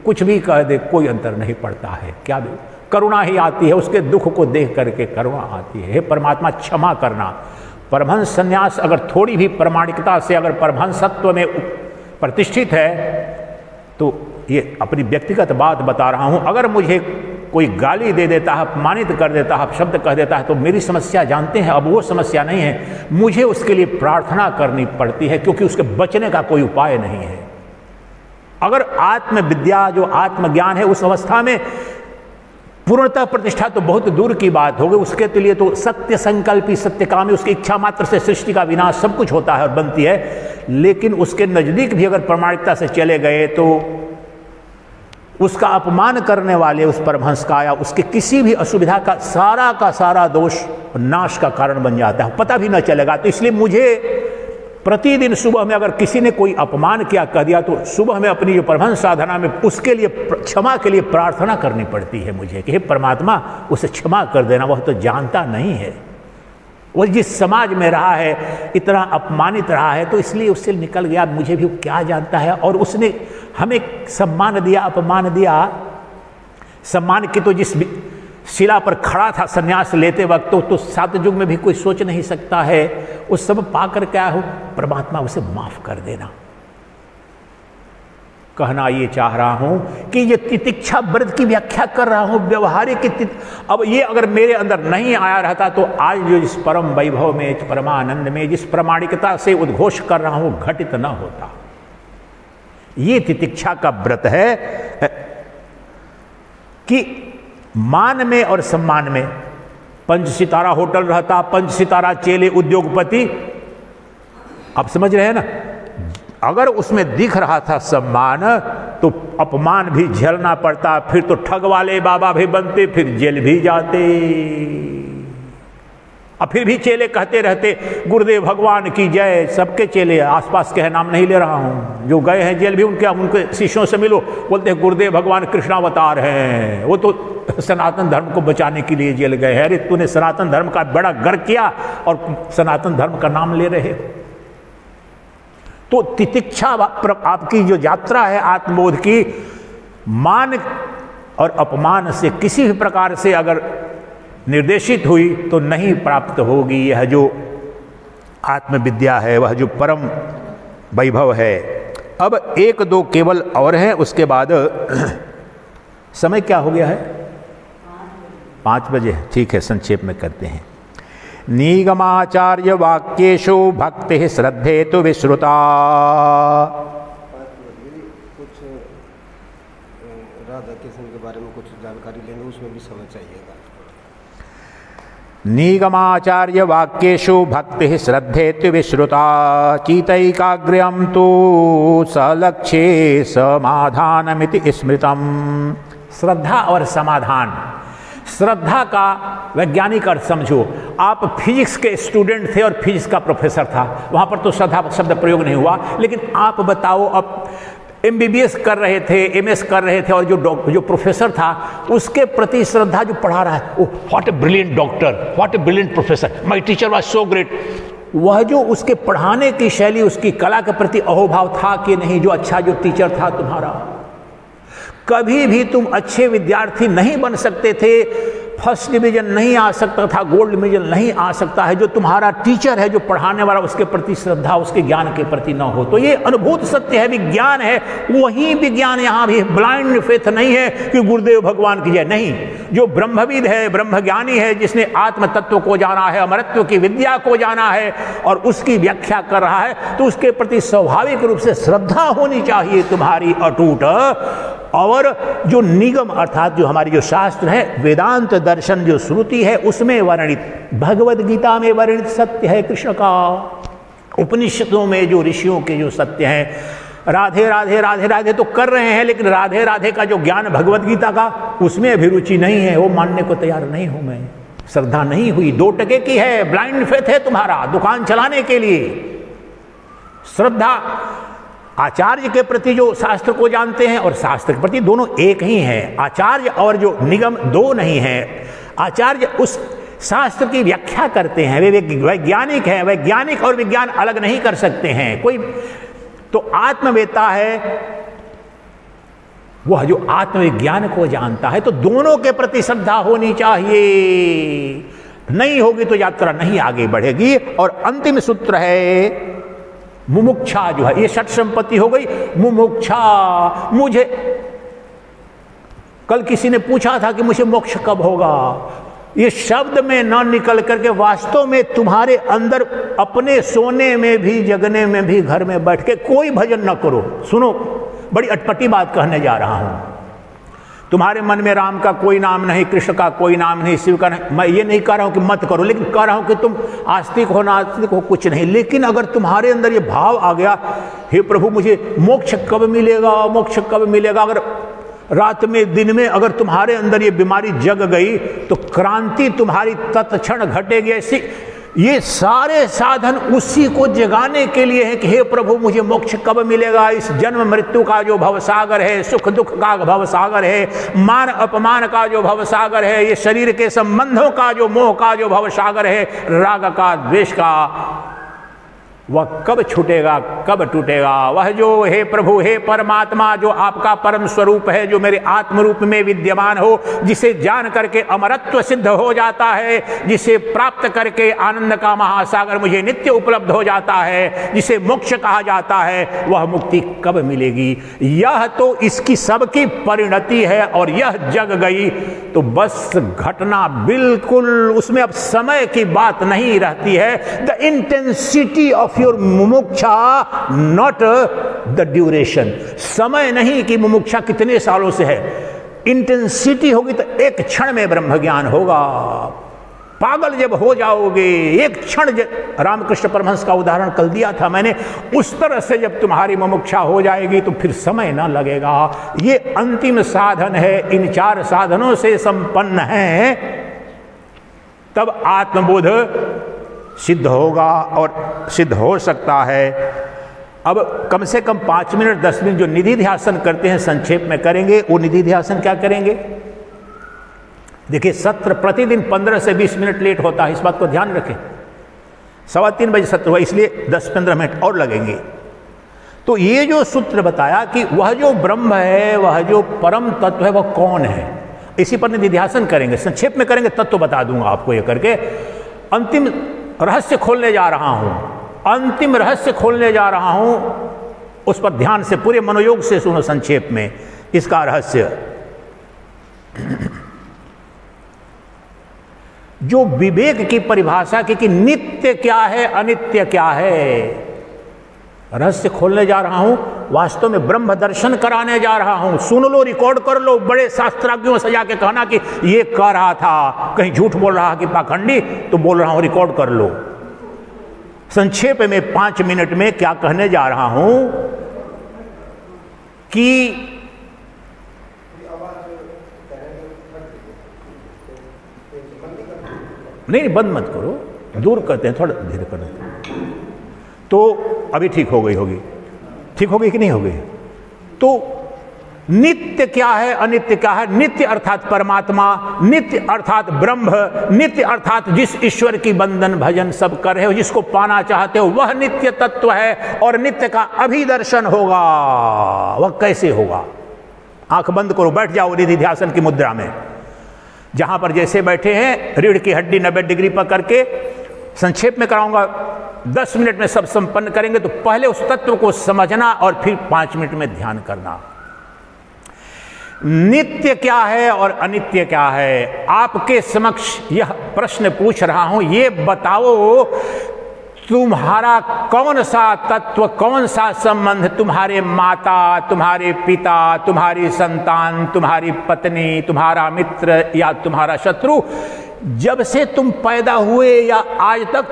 कुछ भी कह दे, कोई अंतर नहीं पड़ता है। क्या दे, करुणा ही आती है, उसके दुख को देख करके करुणा आती है। हे परमात्मा, क्षमा करना। परमहंस संन्यास अगर थोड़ी भी प्रामाणिकता से अगर परमहंसत्व में प्रतिष्ठित है, तो ये अपनी व्यक्तिगत बात बता रहा हूं, अगर मुझे कोई गाली दे देता है, अपमानित कर देता है, शब्द कह देता है, तो मेरी समस्या जानते हैं, अब वो समस्या नहीं है, मुझे उसके लिए प्रार्थना करनी पड़ती है, क्योंकि उसके बचने का कोई उपाय नहीं है। अगर आत्मविद्या, जो आत्मज्ञान है, उस अवस्था में पूर्णतः प्रतिष्ठा तो बहुत दूर की बात होगी, उसके तो लिए तो सत्य संकल्पी, सत्यकामी, उसकी इच्छा मात्र से सृष्टि का विनाश सब कुछ होता है और बनती है। लेकिन उसके नजदीक भी अगर प्रामाणिकता से चले गए तो उसका अपमान करने वाले उस परमहंस का या उसके किसी भी असुविधा का सारा दोष नाश का कारण बन जाता है, पता भी न चलेगा। तो इसलिए मुझे प्रतिदिन सुबह में अगर किसी ने कोई अपमान किया, कह दिया, तो सुबह में अपनी जो परमहंस साधना में उसके लिए क्षमा के लिए प्रार्थना करनी पड़ती है मुझे कि हे परमात्मा, उसे क्षमा कर देना, वह तो जानता नहीं है, वह जिस समाज में रहा है, इतना अपमानित रहा है, तो इसलिए उससे निकल गया, मुझे भी क्या जानता है। और उसने हमें सम्मान दिया, अपमान दिया। सम्मान की तो जिस शिला पर खड़ा था सन्यास लेते वक्त, तो सात युग में भी कोई सोच नहीं सकता है। उस सब पाकर क्या हो, परमात्मा उसे माफ कर देना। कहना ये चाह रहा हूं कि ये तितिक्षा व्रत की व्याख्या कर रहा हूं, व्यवहारिक। अब ये अगर मेरे अंदर नहीं आया रहता, तो आज जो जिस परम वैभव में, परमानंद में, जिस प्रामाणिकता से उद्घोष कर रहा हूं, घटित न होता। ये तितिक्षा का व्रत है कि मान में और सम्मान में, 5 सितारा होटल रहता, 5 सितारा चेले उद्योगपति, आप समझ रहे हैं ना, अगर उसमें दिख रहा था सम्मान, तो अपमान भी झेलना पड़ता, फिर तो ठग वाले बाबा भी बनते, फिर जेल भी जाते, और फिर भी चेले कहते रहते गुरुदेव भगवान की जय। सबके चेले, आसपास के नाम नहीं ले रहा हूं, जो गए हैं जेल भी, उनके शिष्यों से मिलो, बोलते हैं गुरुदेव भगवान कृष्णावतार हैं, वो तो सनातन धर्म को बचाने के लिए जेल गए हैं। अरे तूने सनातन धर्म का बड़ा गर्व किया और सनातन धर्म का नाम ले रहे हो। तो तितिक्षा आपकी जो यात्रा है आत्मबोध की, मान और अपमान से किसी भी प्रकार से अगर निर्देशित हुई तो नहीं प्राप्त होगी। यह जो आत्मविद्या है, वह जो परम वैभव है। अब 1-2 केवल और हैं, उसके बाद समय क्या हो गया है, 5 बजे। ठीक है, संक्षेप में करते हैं। निगमाचार्य वाक्येषु भक्ति श्रद्धे तो विश्रुता। कुछ राधा कृष्ण के बारे में कुछ जानकारी लेंगे, उस इसमें भी समझ चाहिएगा। निगमाचार्य वाक्येषु भक्ति श्रद्धेति विश्रुता चितैकाग्र्यं तु सलक्ष्ये समाधानमिति स्मृतम्। श्रद्धा और समाधान। श्रद्धा का वैज्ञानिक अर्थ समझो। आप फिजिक्स के स्टूडेंट थे और फिजिक्स का प्रोफेसर था, वहां पर तो श्रद्धा शब्द प्रयोग नहीं हुआ, लेकिन आप बताओ अब MBBS कर रहे थे, MS कर रहे थे और जो प्रोफेसर था उसके प्रति श्रद्धा जो पढ़ा रहा है, oh what a brilliant doctor, what a brilliant professor, my teacher was so great. वह जो उसके पढ़ाने की शैली, उसकी कला के प्रति अहोभाव था कि नहीं, जो अच्छा जो टीचर था तुम्हारा। कभी भी तुम अच्छे विद्यार्थी नहीं बन सकते थे, फर्स्ट डिवीजन नहीं आ सकता था, गोल्ड मेडल नहीं आ सकता है, जो तुम्हारा टीचर है, जो पढ़ाने वाला, उसके प्रति श्रद्धा, उसके ज्ञान के प्रति न हो। तो ये अनुभूत सत्य है, विज्ञान है। वही विज्ञान यहाँ भी ब्लाइंड फेथ नहीं है कि गुरुदेव भगवान की जय, नहीं। जो ब्रह्मविद है, ब्रह्मज्ञानी है, जिसने आत्म तत्व को जाना है, अमरत्व की विद्या को जाना है और उसकी व्याख्या कर रहा है, तो उसके प्रति स्वाभाविक रूप से श्रद्धा होनी चाहिए तुम्हारी अटूट। और जो निगम अर्थात जो हमारी जो शास्त्र है, वेदांत दर्शन जो श्रुति है, उसमें वर्णित, भगवद गीता में वर्णित सत्य है कृष्ण का, उपनिषदों में जो ऋषियों के जो सत्य हैं, राधे राधे राधे राधे तो कर रहे हैं, लेकिन राधे राधे का जो ज्ञान भगवद गीता का, उसमें अभिरुचि नहीं है, वो मानने को तैयार नहीं हूं मैं। श्रद्धा नहीं हुई, 2 टके की है, ब्लाइंड फेथ है तुम्हारा दुकान चलाने के लिए। श्रद्धा आचार्य के प्रति जो शास्त्र को जानते हैं और शास्त्र के प्रति, दोनों एक ही हैं। आचार्य और जो निगम 2 नहीं है। आचार्य उस शास्त्र की व्याख्या करते हैं, वे वैज्ञानिक हैं, वैज्ञानिक और विज्ञान अलग नहीं कर सकते हैं कोई। तो आत्मवेता है वह जो आत्मविज्ञान को जानता है, तो दोनों के प्रति श्रद्धा होनी चाहिए। नहीं होगी तो यात्रा नहीं आगे बढ़ेगी। और अंतिम सूत्र है मुमुक्षा, जो है ये षट संपत्ति हो गई। मुमुक्षा, मुझे कल किसी ने पूछा था कि मुझे मोक्ष कब होगा, ये शब्द में न निकल करके वास्तव में तुम्हारे अंदर अपने सोने में भी, जगने में भी, घर में बैठ के कोई भजन न करो। सुनो, बड़ी अटपटी बात कहने जा रहा हूं। तुम्हारे मन में राम का कोई नाम नहीं, कृष्ण का कोई नाम नहीं, शिव का नहीं। मैं ये नहीं कह रहा हूं कि मत करो, लेकिन कह रहा हूं कि तुम आस्तिक हो नास्तिक हो कुछ नहीं, लेकिन अगर तुम्हारे अंदर ये भाव आ गया, हे प्रभु मुझे मोक्ष कब मिलेगा, मोक्ष कब मिलेगा, अगर रात में दिन में अगर तुम्हारे अंदर ये बीमारी जग गई तो क्रांति तुम्हारी तत्क्षण घटेगी। ऐसी ये सारे साधन उसी को जगाने के लिए है कि हे प्रभु मुझे मोक्ष कब मिलेगा। इस जन्म मृत्यु का जो भवसागर है, सुख दुख का भवसागर है, मान अपमान का जो भवसागर है, ये शरीर के संबंधों का जो मोह का जो भवसागर है, राग का, द्वेष का, वह कब छूटेगा, कब टूटेगा। वह जो हे प्रभु, हे परमात्मा, जो आपका परम स्वरूप है, जो मेरे आत्म रूप में विद्यमान हो, जिसे जान करके अमरत्व सिद्ध हो जाता है, जिसे प्राप्त करके आनंद का महासागर मुझे नित्य उपलब्ध हो जाता है, जिसे मोक्ष कहा जाता है, वह मुक्ति कब मिलेगी। यह तो इसकी सबकी परिणति है और यह जग गई तो बस घटना बिल्कुल, उसमें अब समय की बात नहीं रहती है। द इंटेंसिटी ऑफ योर मुमुक्षा, नॉट द ड्यूरेशन। समय नहीं कि मुमुक्षा कितने सालों से है, इंटेंसिटी होगी तो एक क्षण में ब्रह्म ज्ञान होगा। पागल जब हो जाओगे एक क्षण, रामकृष्ण परमहंस का उदाहरण कल दिया था मैंने, उस तरह से जब तुम्हारी मुमुक्षा हो जाएगी तो फिर समय ना लगेगा। ये अंतिम साधन है, इन 4 साधनों से संपन्न है, तब आत्मबोध सिद्ध होगा और सिद्ध हो सकता है। अब कम से कम 5 मिनट 10 मिनट जो निधि ध्यासन करते हैं संक्षेप में करेंगे। वो निधि ध्यासन क्या करेंगे? देखिए, सत्र प्रतिदिन 15 से 20 मिनट लेट होता है, इस बात को ध्यान रखें। 3:15 बजे सत्र हुआ, इसलिए 10-15 मिनट और लगेंगे। तो ये जो सूत्र बताया कि वह जो ब्रह्म है, वह जो परम तत्व है, वह कौन है, इसी पर निधि ध्यासन करेंगे। संक्षेप में करेंगे, तत्व बता दूंगा आपको ये करके। अंतिम रहस्य खोलने जा रहा हूं, अंतिम रहस्य खोलने जा रहा हूं, उस पर ध्यान से पूरे मनोयोग से सुनो संक्षेप में इसका रहस्य। जो विवेक की परिभाषा की कि नित्य क्या है, अनित्य क्या है, रहस्य खोलने जा रहा हूं। वास्तव में ब्रह्म दर्शन कराने जा रहा हूं, सुन लो, रिकॉर्ड कर लो, बड़े शास्त्राज्ञों से जाके कहना कि ये कह रहा था, कहीं झूठ बोल रहा कि पाखंडी, तो बोल रहा हूं, रिकॉर्ड कर लो। संक्षेप में 5 मिनट में क्या कहने जा रहा हूं कि नहीं, बंद मत करो, दूर करते हैं, थोड़ा धीरे करो। तो अभी ठीक हो गई होगी, ठीक हो गई कि नहीं हो गई? तो नित्य क्या है, अनित्य क्या है? नित्य अर्थात परमात्मा, नित्य अर्थात ब्रह्म, नित्य अर्थात जिस ईश्वर की बंदन भजन सब कर रहे हो, जिसको पाना चाहते हो, वह नित्य तत्व है। और नित्य का अभिदर्शन होगा। वह कैसे होगा? आंख बंद करो, बैठ जाओ निधि ध्यासन की मुद्रा में, जहां पर जैसे बैठे हैं, रीढ़ की हड्डी 90 डिग्री पकड़ के। संक्षेप में कराऊंगा, 10 मिनट में सब संपन्न करेंगे। तो पहले उस तत्व को समझना और फिर 5 मिनट में ध्यान करना। नित्य क्या है और अनित्य क्या है? आपके समक्ष यह प्रश्न पूछ रहा हूं, ये बताओ तुम्हारा कौन सा तत्व, कौन सा संबंध तुम्हारे माता, तुम्हारे पिता, तुम्हारी संतान, तुम्हारी पत्नी, तुम्हारा मित्र या तुम्हारा शत्रु, जब से तुम पैदा हुए या आज तक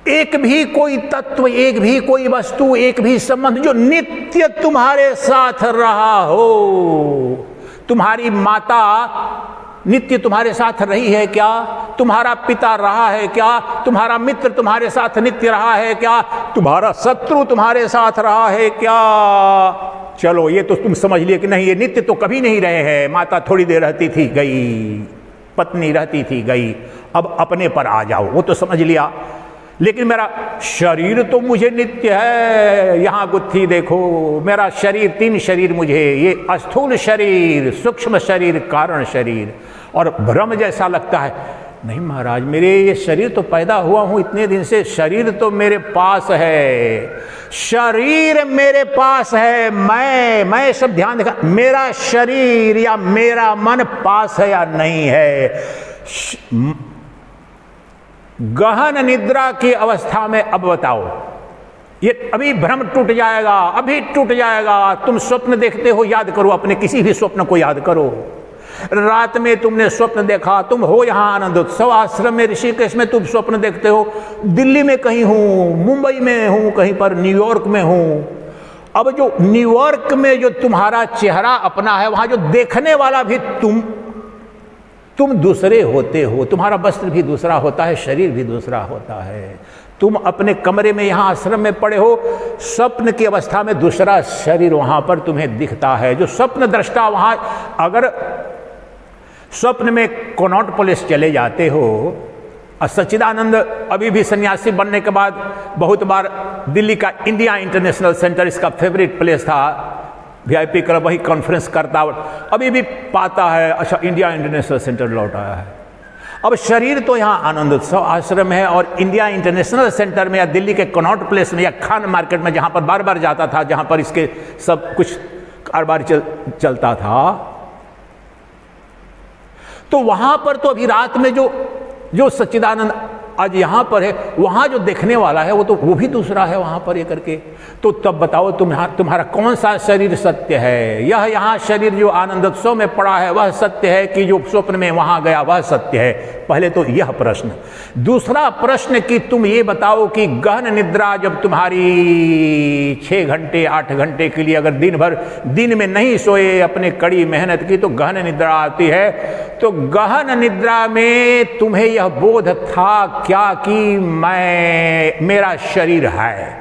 एक भी कोई तत्व, एक भी कोई वस्तु, एक भी संबंध जो नित्य तुम्हारे साथ रहा हो? तुम्हारी माता नित्य तुम्हारे साथ रही है क्या? तुम्हारा पिता रहा है क्या? तुम्हारा मित्र तुम्हारे साथ नित्य रहा है क्या? तुम्हारा शत्रु तुम्हारे साथ रहा है क्या? चलो, ये तो तुम समझ लिए कि नहीं, ये नित्य तो कभी नहीं रहे हैं। माता थोड़ी देर रहती थी, गई, पत्नी रहती थी, गई। अब अपने पर आ जाओ, वो तो समझ लिया। लेकिन मेरा शरीर तो मुझे नित्य है। यहां गुत्थी देखो, मेरा शरीर, 3 शरीर मुझे, ये स्थूल शरीर, सूक्ष्म शरीर, कारण शरीर। और भ्रम जैसा लगता है, नहीं महाराज, मेरे ये शरीर तो पैदा हुआ हूं इतने दिन से, शरीर तो मेरे पास है, शरीर मेरे पास है। मैं सब ध्यान देखा, मेरा शरीर या मेरा मन पास है या नहीं है? गहन निद्रा की अवस्था में अब बताओ, ये अभी भ्रम टूट जाएगा, अभी टूट जाएगा। तुम स्वप्न देखते हो, याद करो, अपने किसी भी स्वप्न को याद करो। रात में तुमने स्वप्न देखा, तुम हो यहां आनंद उत्सव आश्रम में, ऋषिकेश में तुम स्वप्न देखते हो, दिल्ली में कहीं हूं, मुंबई में हूं, कहीं पर न्यूयॉर्क में हूं। अब जो न्यूयॉर्क में जो तुम्हारा चेहरा अपना है, वहां जो देखने वाला भी तुम दूसरे होते हो। तुम्हारा वस्त्र भी दूसरा होता है, शरीर भी दूसरा होता है। तुम अपने कमरे में यहां आश्रम में पड़े हो, स्वप्न की अवस्था में दूसरा शरीर वहां पर तुम्हें दिखता है। जो स्वप्न दृष्टा वहां, अगर स्वप्न में कनॉट प्लेस चले जाते हो, सच्चिदानंद अभी भी सन्यासी बनने के बाद बहुत बार दिल्ली का इंडिया इंटरनेशनल सेंटर इसका फेवरेट प्लेस था, VIP क्लब, वही कॉन्फ्रेंस करता, अभी भी पाता है। अच्छा, इंडिया इंटरनेशनल सेंटर लौट आया है। अब शरीर तो यहाँ आनंद उत्सव आश्रम है, और इंडिया इंटरनेशनल सेंटर में या दिल्ली के कनॉट प्लेस में या खान मार्केट में, जहाँ पर बार बार जाता था, जहाँ पर इसके सब कुछ कारोबार चलता था, तो वहाँ पर तो अभी रात में जो सच्चिदानंद आज यहाँ पर है, वहाँ जो देखने वाला है वो भी दूसरा है वहाँ पर ये करके। तो तब बताओ तुम्हारा कौन सा शरीर सत्य है? यह यहाँ शरीर जो आनंदोत्सव में पड़ा है वह सत्य है, कि जो स्वप्न में वहाँ गया वह सत्य है? पहले तो यह प्रश्न। दूसरा प्रश्न कि तुम ये बताओ कि गहन निद्रा जब तुम्हारी 6 घंटे 8 घंटे के लिए, अगर दिन भर दिन में नहीं सोए, अपने कड़ी मेहनत की, तो गहन निद्रा आती है। तो गहन निद्रा में तुम्हें यह बोध था क्या कि मेरा शरीर है?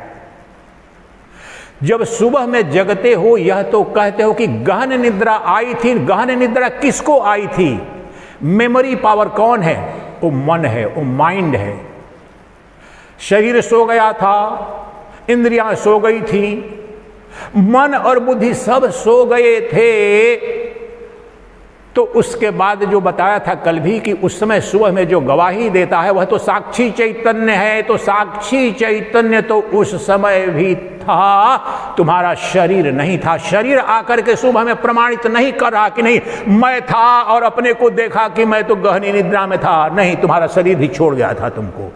जब सुबह में जगते हो, यह तो कहते हो कि गहन निद्रा आई थी। गहन निद्रा किसको आई थी? मेमोरी पावर कौन है? वो मन है, वो माइंड है। शरीर सो गया था, इंद्रियां सो गई थी, मन और बुद्धि सब सो गए थे। तो उसके बाद जो बताया था कल भी कि उस समय सुबह में जो गवाही देता है वह तो साक्षी चैतन्य है। तो साक्षी चैतन्य तो उस समय भी था, तुम्हारा शरीर नहीं था। शरीर आकर के सुबह में प्रमाणित नहीं कर रहा कि नहीं मैं था और अपने को देखा कि मैं तो गहनी निद्रा में था। नहीं, तुम्हारा शरीर ही छोड़ गया था तुमको।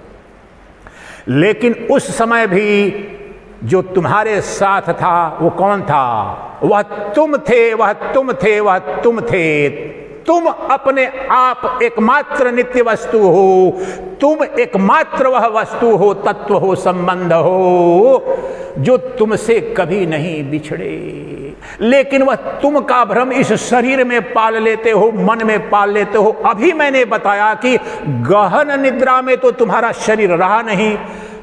लेकिन उस समय भी जो तुम्हारे साथ था वो कौन था? वह तुम थे, वह तुम थे, वह तुम थे। तुम अपने आप एकमात्र नित्य वस्तु हो, तुम एकमात्र वह वस्तु हो, तत्व हो, संबंध हो जो तुमसे कभी नहीं बिछड़े। लेकिन वह तुम का भ्रम इस शरीर में पाल लेते हो, मन में पाल लेते हो। अभी मैंने बताया कि गहन निद्रा में तो तुम्हारा शरीर रहा नहीं,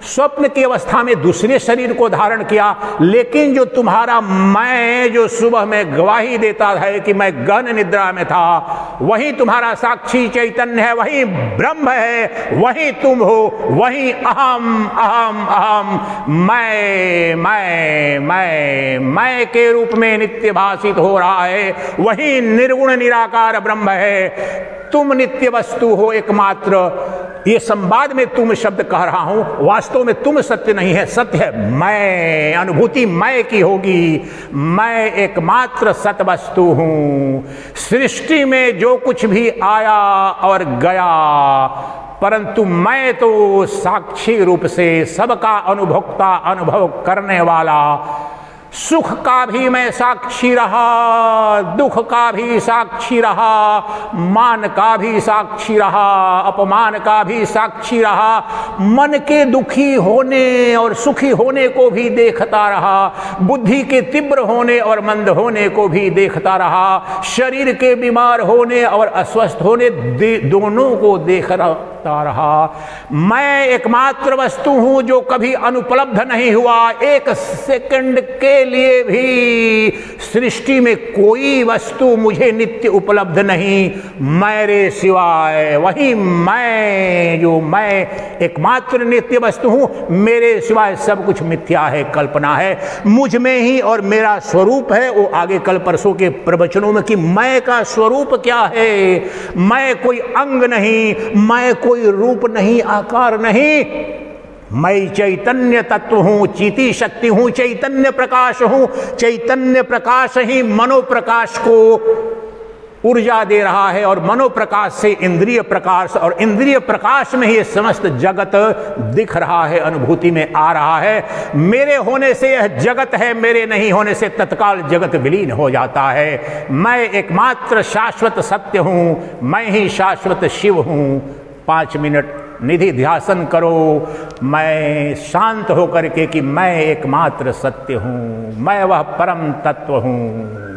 स्वप्न की अवस्था में दूसरे शरीर को धारण किया, लेकिन जो तुम्हारा मैं जो सुबह में गवाही देता है कि मैं गहन निद्रा में था, वही तुम्हारा साक्षी चैतन्य है, वही ब्रह्म है, वही तुम हो, वही अहम अहम अहम मैं के रूप में नित्य भाषित हो रहा है, वही निर्गुण निराकार ब्रह्म है। तुम नित्य वस्तु हो एकमात्र। ये संवाद में तुम शब्द कह रहा हूं, वास्तव में तुम सत्य नहीं है, सत्य है मैं। अनुभूति मैं की होगी। मैं एकमात्र सत वस्तु हूं। सृष्टि में जो कुछ भी आया और गया, परंतु मैं तो साक्षी रूप से सबका अनुभोक्ता, अनुभव करने वाला। सुख का भी मैं साक्षी रहा, दुख का भी साक्षी रहा, मान का भी साक्षी रहा, अपमान का भी साक्षी रहा, मन के दुखी होने और सुखी होने को भी देखता रहा, बुद्धि के तीव्र होने और मंद होने को भी देखता रहा, शरीर के बीमार होने और अस्वस्थ होने दोनों को देखता रहा। मैं एकमात्र वस्तु हूं जो कभी अनुपलब्ध नहीं हुआ। एक सेकंड के लिए भी सृष्टि में कोई वस्तु मुझे नित्य उपलब्ध नहीं मेरे सिवाय। वही मैं, जो मैं एकमात्र नित्य वस्तु हूं। मेरे सिवाय सब कुछ मिथ्या है, कल्पना है। मुझ में ही और मेरा स्वरूप है। वो आगे कल परसों के प्रवचनों में कि मैं का स्वरूप क्या है। मैं कोई अंग नहीं, मैं कोई रूप नहीं, आकार नहीं। मैं चैतन्य तत्व हूं, चीती शक्ति हूं, चैतन्य प्रकाश हूं। चैतन्य प्रकाश ही मनोप्रकाश को ऊर्जा दे रहा है, और मनोप्रकाश से इंद्रिय प्रकाश, और इंद्रिय प्रकाश में ही समस्त जगत दिख रहा है, अनुभूति में आ रहा है। मेरे होने से यह जगत है, मेरे नहीं होने से तत्काल जगत विलीन हो जाता है। मैं एकमात्र शाश्वत सत्य हूं, मैं ही शाश्वत शिव हूं। 5 मिनट निधि ध्यासन करो, मैं शांत होकर के कि मैं एकमात्र सत्य हूं, मैं वह परम तत्व हूं।